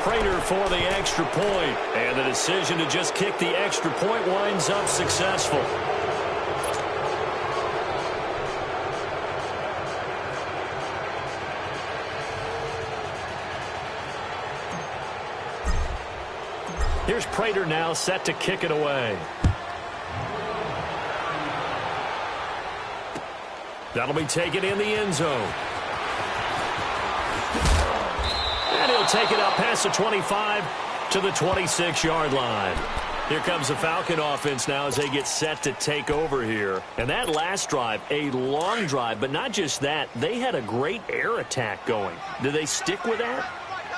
Prater for the extra point. And the decision to just kick the extra point winds up successful. Here's Prater now set to kick it away. That'll be taken in the end zone. And he'll take it up past the 25 to the 26-yard line. Here comes the Falcon offense now as they get set to take over here. And that last drive, a long drive, but not just that. They had a great air attack going. Do they stick with that?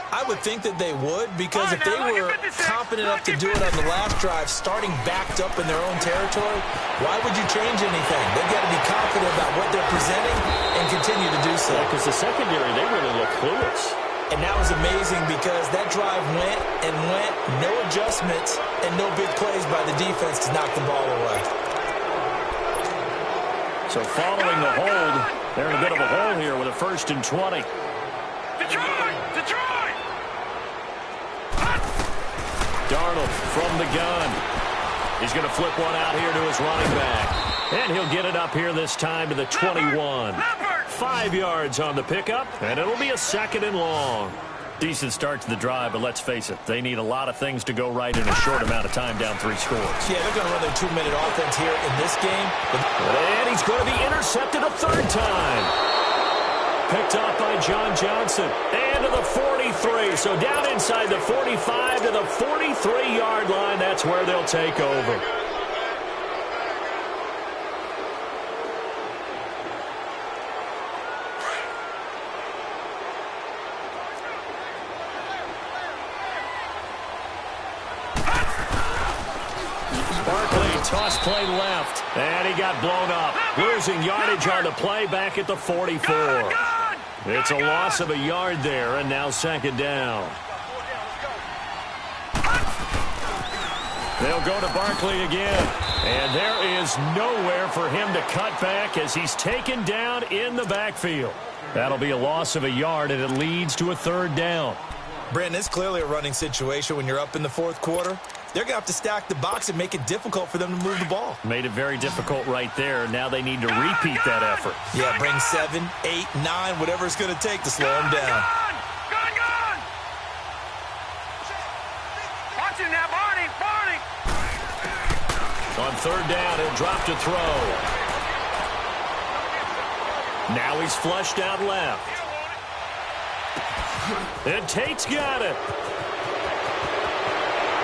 I would think that they would, because if they were confident enough to do it on the last drive, starting backed up in their own territory, why would you change anything? They've got to be confident about what they're presenting and continue to do so. Because the secondary, they really look clueless. And that was amazing because that drive went and went, no adjustments, and no big plays by the defense to knock the ball away. So following the hold, they're in a bit of a hole here with a 1st and 20. Detroit! Detroit! Darnold from the gun. He's going to flip one out here to his running back. And he'll get it up here this time to the 21. 5 yards on the pickup, and it'll be a 2nd and long. Decent start to the drive, but let's face it, they need a lot of things to go right in a short amount of time down 3 scores. Yeah, they're going to run their 2-minute offense here in this game. And he's going to be intercepted a 3rd time. Picked off by John Johnson. And to the 43. So down inside the 45 to the 43-yard line. That's where they'll take over. Barkley, toss play left. And he got blown up. Losing yardage on the play back at the 44. It's a loss of a yard there, and now 2nd down. They'll go to Barkley again. And there is nowhere for him to cut back as he's taken down in the backfield. That'll be a loss of a yard, and it leads to a 3rd down. Brandon, it's clearly a running situation when you're up in the 4th quarter. They're going to have to stack the box and make it difficult for them to move the ball. Made it very difficult right there. Now they need to repeat that effort. Yeah, bring 7, 8, 9, whatever it's going to take to slow them down. Gone! Watch it now, Barney! On 3rd down, he'll drop to throw. Now he's flushed out left. And Tate's got it.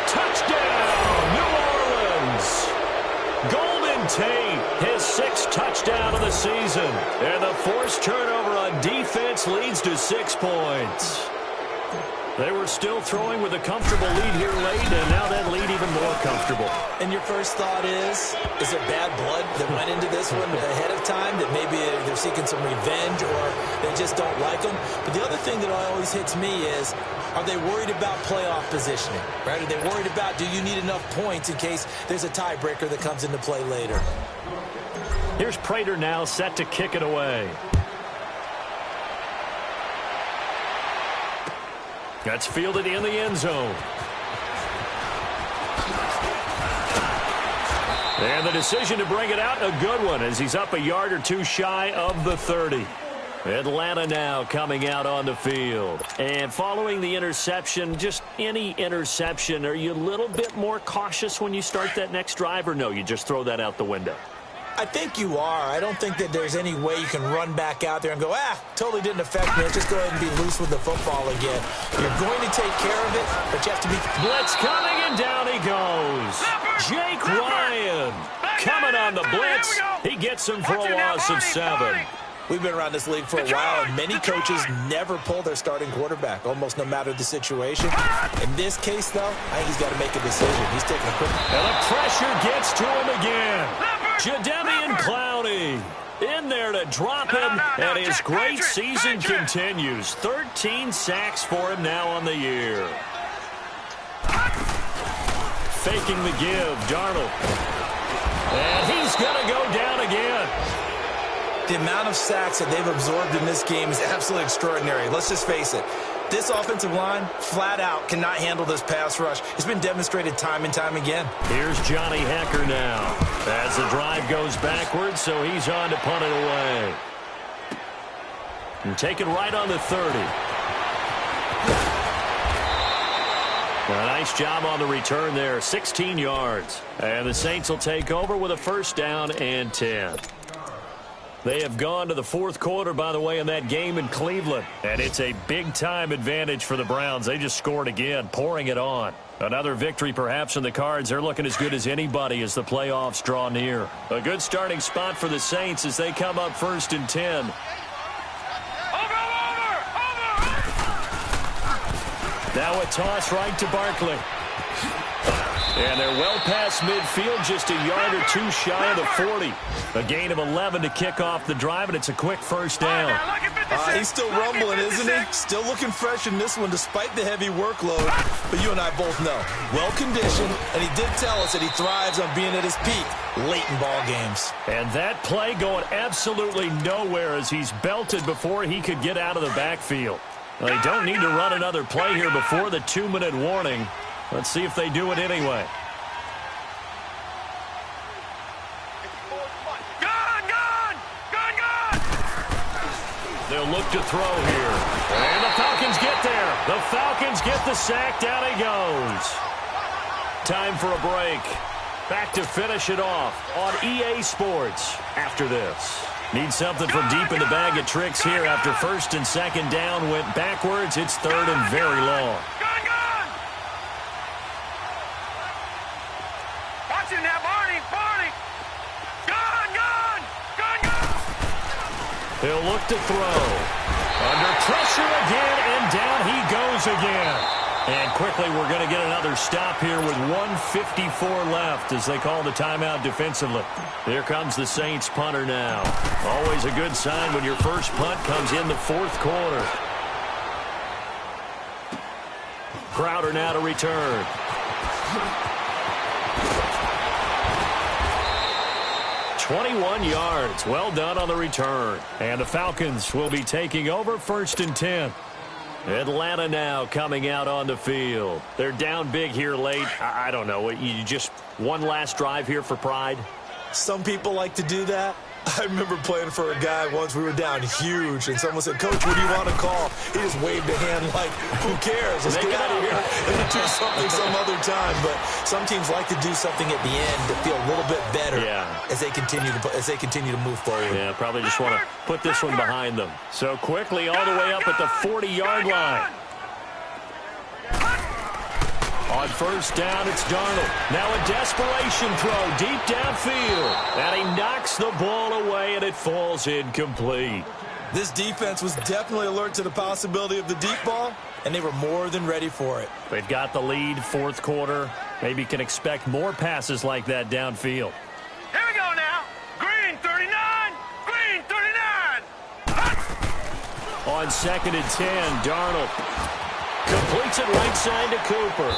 Touchdown, New Orleans. Golden Tate, his 6th touchdown of the season. And the forced turnover on defense leads to 6 points. They were still throwing with a comfortable lead here late, and now that lead even more comfortable. And your first thought is there bad blood that went into this one ahead of time, that maybe they're seeking some revenge or they just don't like them? But the other thing that always hits me is, are they worried about playoff positioning? Right? Are they worried about, do you need enough points in case there's a tiebreaker that comes into play later? Here's Prater now set to kick it away. That's fielded in the end zone. And the decision to bring it out, a good one, as he's up a yard or 2 shy of the 30. Atlanta now coming out on the field. And following the interception, just any interception, are you a little bit more cautious when you start that next drive, or no, you just throw that out the window? I think you are. I don't think that there's any way you can run back out there and go, totally didn't affect me. Just go ahead and be loose with the football again. You're going to take care of it, but you have to be... Blitz coming, and down he goes. Jake Ryan. on the blitz. He gets him for a loss of 7. We've been around this league for a while, and many coaches never pull their starting quarterback, almost no matter the situation. In this case, though, I think he's got to make a decision. He's taking a quick... And the pressure gets to him again. Jadeveon Clowney in there to drop him, and his great season continues. 13 sacks for him now on the year. Faking the give, Darnold. And he's going to go down again. The amount of sacks that they've absorbed in this game is absolutely extraordinary. Let's just face it. This offensive line, flat out, cannot handle this pass rush. It's been demonstrated time and time again. Here's Johnny Hekker now. As the drive goes backwards, so he's on to punt it away. And take it right on the 30. A nice job on the return there. 16 yards. And the Saints will take over with a first down and 10. They have gone to the fourth quarter, by the way, in that game in Cleveland. And it's a big-time advantage for the Browns. They just scored again, pouring it on. Another victory perhaps in the cards. They're looking as good as anybody as the playoffs draw near. A good starting spot for the Saints as they come up first and 10. Now a toss right to Barkley. And they're well past midfield, just a yard or two shy of the 40. A gain of 11 to kick off the drive, and it's a quick first down. He's still rumbling, isn't he? Still looking fresh in this one despite the heavy workload. But you and I both know, well-conditioned, and he did tell us that he thrives on being at his peak late in ball games. And that play going absolutely nowhere as he's belted before he could get out of the backfield. Well, they don't need to run another play here before the 2-minute warning. Let's see if they do it anyway. They'll look to throw here. And the Falcons get there. The Falcons get the sack. Down he goes. Time for a break. Back to finish it off on EA Sports after this. Need something from deep in the bag of tricks here after first and second down went backwards. It's third and very long. He'll look to throw. Under pressure again, and down he goes again. And quickly we're going to get another stop here with 1:54 left as they call the timeout defensively. Here comes the Saints punter now. Always a good sign when your first punt comes in the fourth quarter. Crowder now to return. 21 yards. Well done on the return. And the Falcons will be taking over first and 10. Atlanta now coming out on the field. They're down big here late. I don't know. You just one last drive here for pride? Some people like to do that. I remember playing for a guy once. We were down huge, and someone said, "Coach, what do you want to call?" He just waved a hand like, "Who cares? Let's get out of here and do something some other time." But some teams like to do something at the end to feel a little bit better as they continue to move forward. Yeah, probably just want to put this one behind them. So quickly all the way up at the 40-yard line. On first down, it's Darnold. Now a desperation throw deep downfield. And he knocks the ball away, and it falls incomplete. This defense was definitely alert to the possibility of the deep ball, and they were more than ready for it. They've got the lead, fourth quarter. Maybe can expect more passes like that downfield. Here we go now. Green 39. Green 39. On second and 10, Darnold completes it right side to Cooper.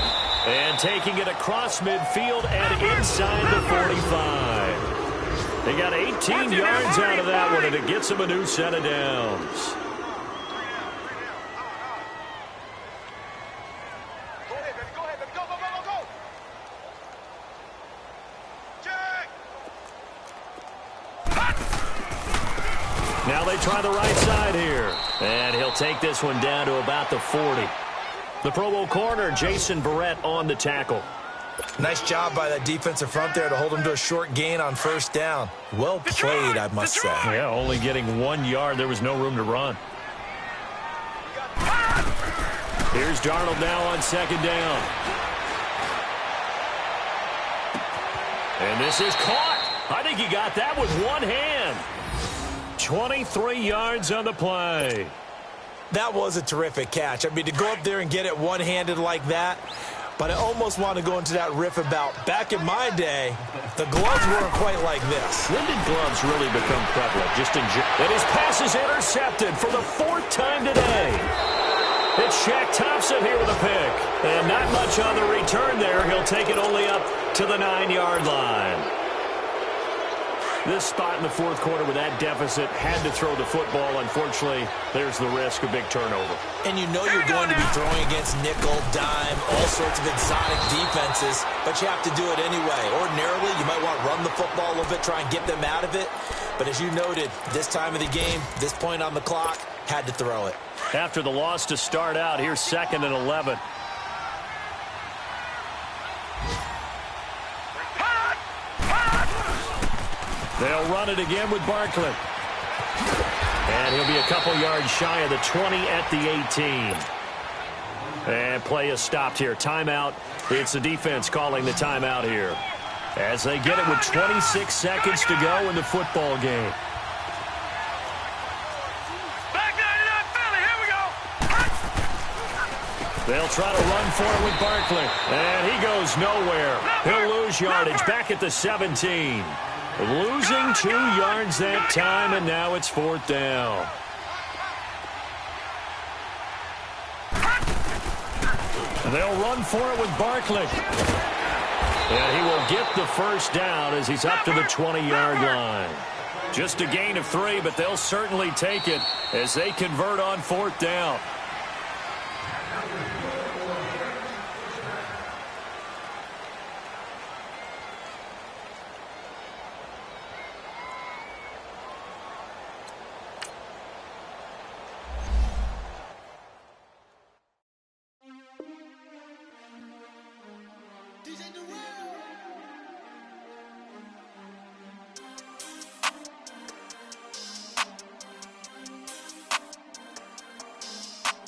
And taking it across midfield and inside the 45. They got 18 yards out of that one, and it gets them a new set of downs. Go ahead, baby. Go ahead, baby. Go, go, go, go, go. Check. Now they try the right side here. And he'll take this one down to about the 40. The Pro Bowl corner, Jason Verrett, on the tackle. Nice job by that defensive front there to hold him to a short gain on first down. Well played, I must say. Yeah, only getting 1 yard. There was no room to run. Here's Darnold now on second down. And this is caught. I think he got that with one hand. 23 yards on the play. That was a terrific catch. I mean, to go up there and get it one-handed like that, but I almost want to go into that riff about back in my day, the gloves weren't quite like this. When did gloves really become prevalent? And his pass is intercepted for the 4th time today. It's Shaq Thompson here with a pick. And not much on the return there. He'll take it only up to the 9-yard line. This spot in the 4th quarter with that deficit, had to throw the football. Unfortunately, there's the risk of big turnover. And you know you're going to be throwing against nickel, dime, all sorts of exotic defenses, but you have to do it anyway. Ordinarily, you might want to run the football a little bit, try and get them out of it. But as you noted, this time of the game, this point on the clock, had to throw it. After the loss to start out, here's 2nd and 11. They'll run it again with Barkley. And he'll be a couple yards shy of the 20 at the 18. And play is stopped here. Timeout. It's the defense calling the timeout here, as they get it with 26 seconds to go in the football game. Back 99 Philly, here we go. They'll try to run for it with Barkley. And he goes nowhere. He'll lose yardage back at the 17. Losing 2 yards that time, and now it's 4th down. They'll run for it with Barkley. And he will get the 1st down as he's up to the 20-yard line. Just a gain of 3, but they'll certainly take it as they convert on 4th down.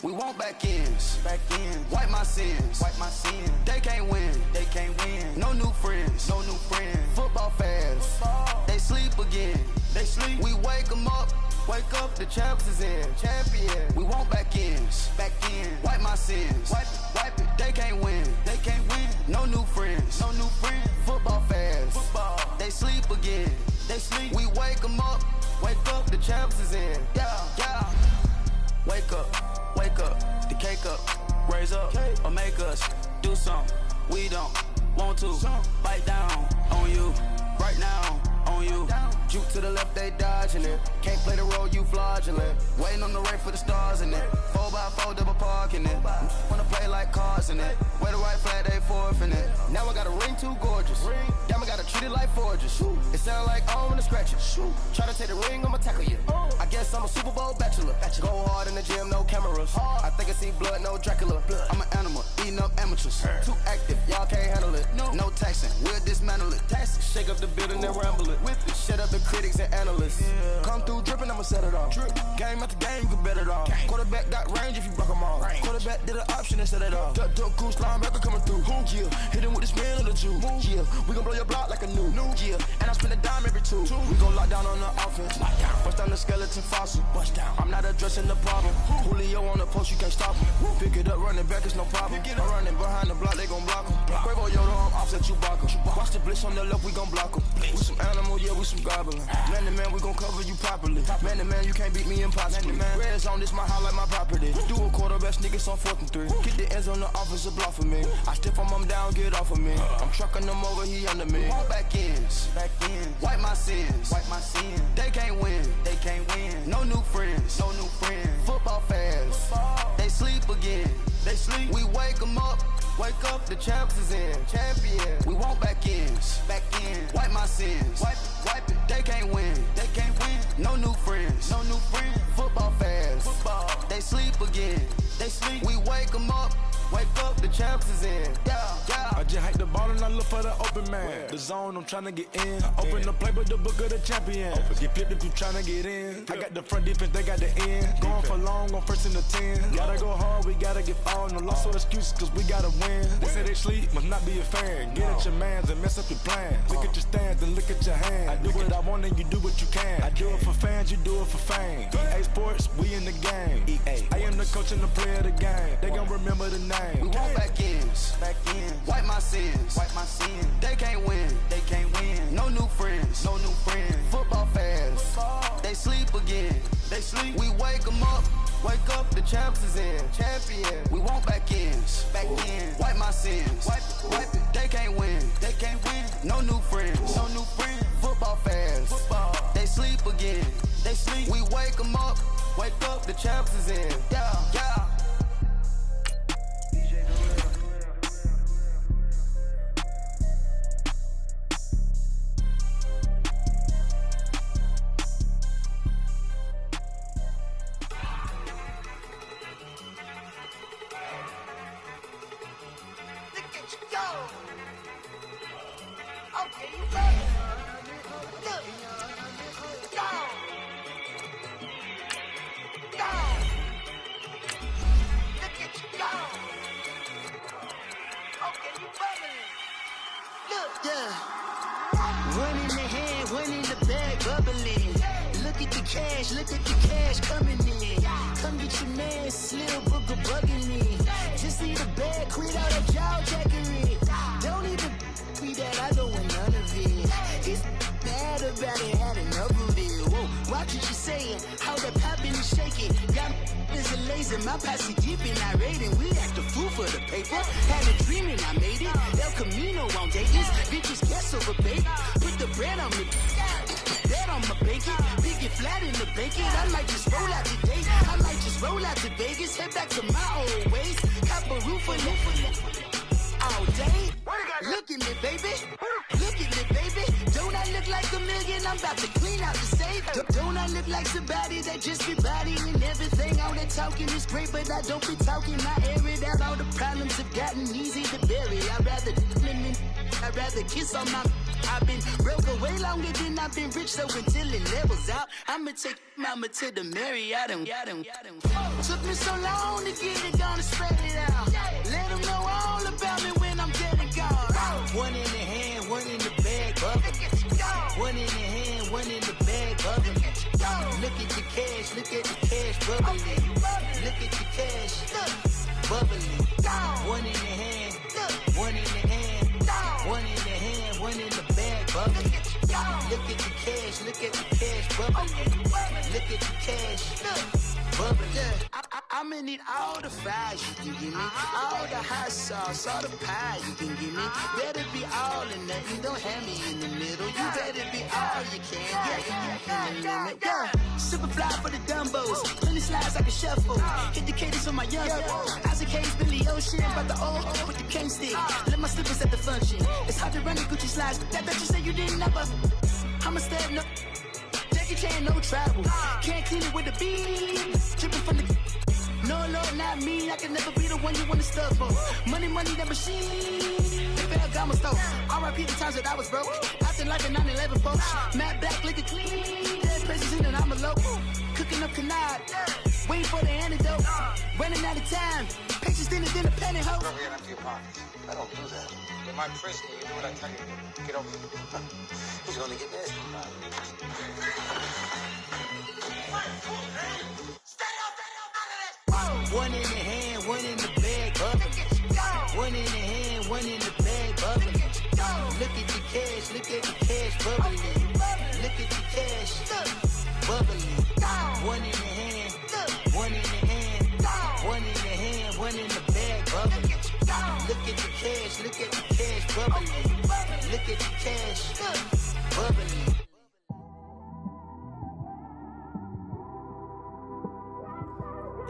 We want back ends, wipe my sins, They can't win, No new friends, Football fans, they sleep again, We wake them up, the champs is in, champion. We want back ends, wipe my sins, wipe it. They can't win, No new friends, Football fans, they sleep again, We wake them up, the champs is in, yeah. Wake up, the cake up, raise up, or make us do something we don't want to. Bite down on you, right now on you. Juke to the left, they dodging it. Can't play the role, you fraudulent. Waiting on the right for the stars in it. 4x4 double parking it. Wanna play like cars in it. Wear the right flag, they forfeiting it. Now I got a ring too gorgeous. Damn, I gotta treat it like forges. It sound like I'm in a scratcher. Try to take the ring, I'ma tackle you. I guess I'm a Super Bowl bachelor. Go hard in the gym, no cameras. I think I see blood, no Dracula. I'm an animal, eating up amateurs. Too active, y'all can't handle it. No taxing, we'll dismantle it. Shake up the building and ramble it. Shut up the critics and analysts. Come through dripping, I'ma set it off. Game after game, you can bet it off. Quarterback got range if you block them all. Quarterback did an option and set it off. Duck goose linebacker coming through. Yeah, hit him with this man on the Jew. Yeah, we gon' blow your block like a new. Yeah, and I spend a dime every two. We gon' lock down on the offense. Bust down the skeleton fossil. I'm not addressing the problem. Julio on the post, you can't stop him. Pick it up, running back, it's no problem. I'm running behind the block, they gon' block him. Quavo Yoda, I'm offset Chewbacca. Watch the blitz on the left, we gon' block him. We some animal, yeah, we some goblin. Man to man, we gon' cover you properly. Man to man, you can't beat me impossibly. Red zone, this my house like my property. Do a quarterback sneakers on 4th and 3. Get the ends on the offensive block for me. I stiff him down, get off of me. I'm trucking them over, he under me. Walk back ends, wipe my sins, They can't win, No new friends, Football fans, they sleep again, We wake them up, the champs is in, champion. We want back ends, wipe my sins, wipe it. They can't win, No new friends, Football fans, they sleep again, We wake them up, Wake up, the champs is in. I just hike the ball and I look for the open man. The zone, I'm tryna get in. Open the play, but the book of the champion. Get flipped if you tryna get in. I got the front defense, they got the end. Going for long, on first and the 10. Gotta go hard, we gotta get all. No loss or excuses, cause we gotta win. They say they sleep, must not be a fan. Get at your mans and mess up your plans. Look at your stands and look at your hands. I do what I want and you do what you can. I do it for fans, you do it for fame. EA Sports, we in the game. I am the coach and the player of the game. They gon' remember the name. We want back ends. Wipe my sins. They can't win. No new friends. Football fans. They sleep again. We wake them up. Wake up, the champs is in. Champion. We want back ends. Wipe my sins. Wipe it. They can't win. No new friends. Football fans. They sleep again. We wake them up. Wake up, the champs is in. Yeah. One in the hand, one in the bag, bubbling. Look at the cash coming in. Come get your man, Slim Booker bugging me. Just need a bag, quit all that jaw jackery. Don't even be that, I don't want none of it. It's bad about it, had enough of it. Whoa, watch what you saying, how the poppin' and shaking. Got is a laser, my posse deep and I raiding. We act a fool for the paper. Had a dream and I made it. El Camino on Vegas. Bitches guess over baby. Put the bread on me. Bet on my bacon. Big it flat in the bacon. I might just roll out today. I might just roll out to Vegas. Head back to my old ways. Cop a roof for all day. Look at me, baby. Look at me, baby. Don't I look like a million? I'm about to clean out the safe. Don't I look like somebody that just be bodying everything? All that talking is great, but I don't be talking. I air it out. All the problems have gotten easy to bury. I'd rather kiss on my. I've been broke way longer than I've been rich, so until it levels out, I'ma take mama to the Marriott. Took me so long to get it, gonna spread it out. Let them know all about me when I'm dead and gone. One in the hand, one in the bag, bubbling. One in the hand, one in the bag, bubbling. Look at the cash, bubbling. Look at the cash, bubbling. One in the hand, one in the hand, one in the hand, one in the bag, bubbling. Look at the cash, bubbling. Look at the cash, bubbling. I'ma need all the fries you can give me, all the hot sauce, all the pie you can give me. Better be all or nothing, don't have me in the middle. You better be all you can. Yeah. Super fly for the Dumbos, plenty slides like a shuffle. Hit the cadence on my young Isaac Hayes, Billy Ocean, but the old with the cane stick. Let my slippers at the function. It's hard to run the Gucci slides, but that bet you say you didn't never. I'ma step no. Jackie Chan, no travel. Can't clean it with the beat. Dripping from the. No, not me. I can never be the one you wanna stuff for. Money, that machine. They fell Gamma store. R.I.P. the times that I was broke. After like a 9/11 folks. Matte black, liquor clean. Dead presents in and I'm a local. Cooking up canard. Waiting for the antidote. Running out of time. Patience thinner than a penny hoe. Over here in empty your pockets. I don't do that. You're my prisoner. You do what I tell you to. Get over here. He's gonna get nasty. One in the hand, one in the bag, bubbling. One in the hand, one in the bag, bubbling. Look at the cash, bubbling. Look at the cash, bubbling. One in the hand, one in the hand, one in the hand, one in the bag, bubbling. Look at the cash, bubbling. Look at the cash, bubbling.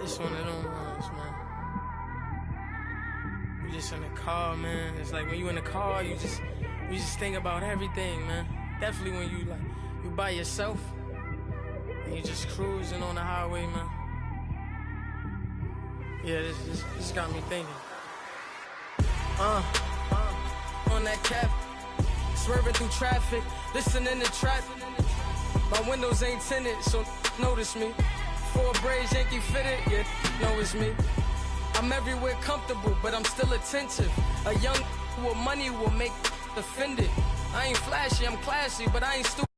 It's one of them ones, man. You just in the car, man. It's like when you in the car, you just think about everything, man. Definitely when you by yourself and you just cruising on the highway, man. Yeah, this got me thinking. On that cap, swerving through traffic, listening to trap. My windows ain't tinted, so notice me. 4 braids, Yankee fitted, yeah, know it's me. I'm everywhere comfortable, but I'm still attentive. A young with money will make offended. I ain't flashy, I'm classy, but I ain't stupid.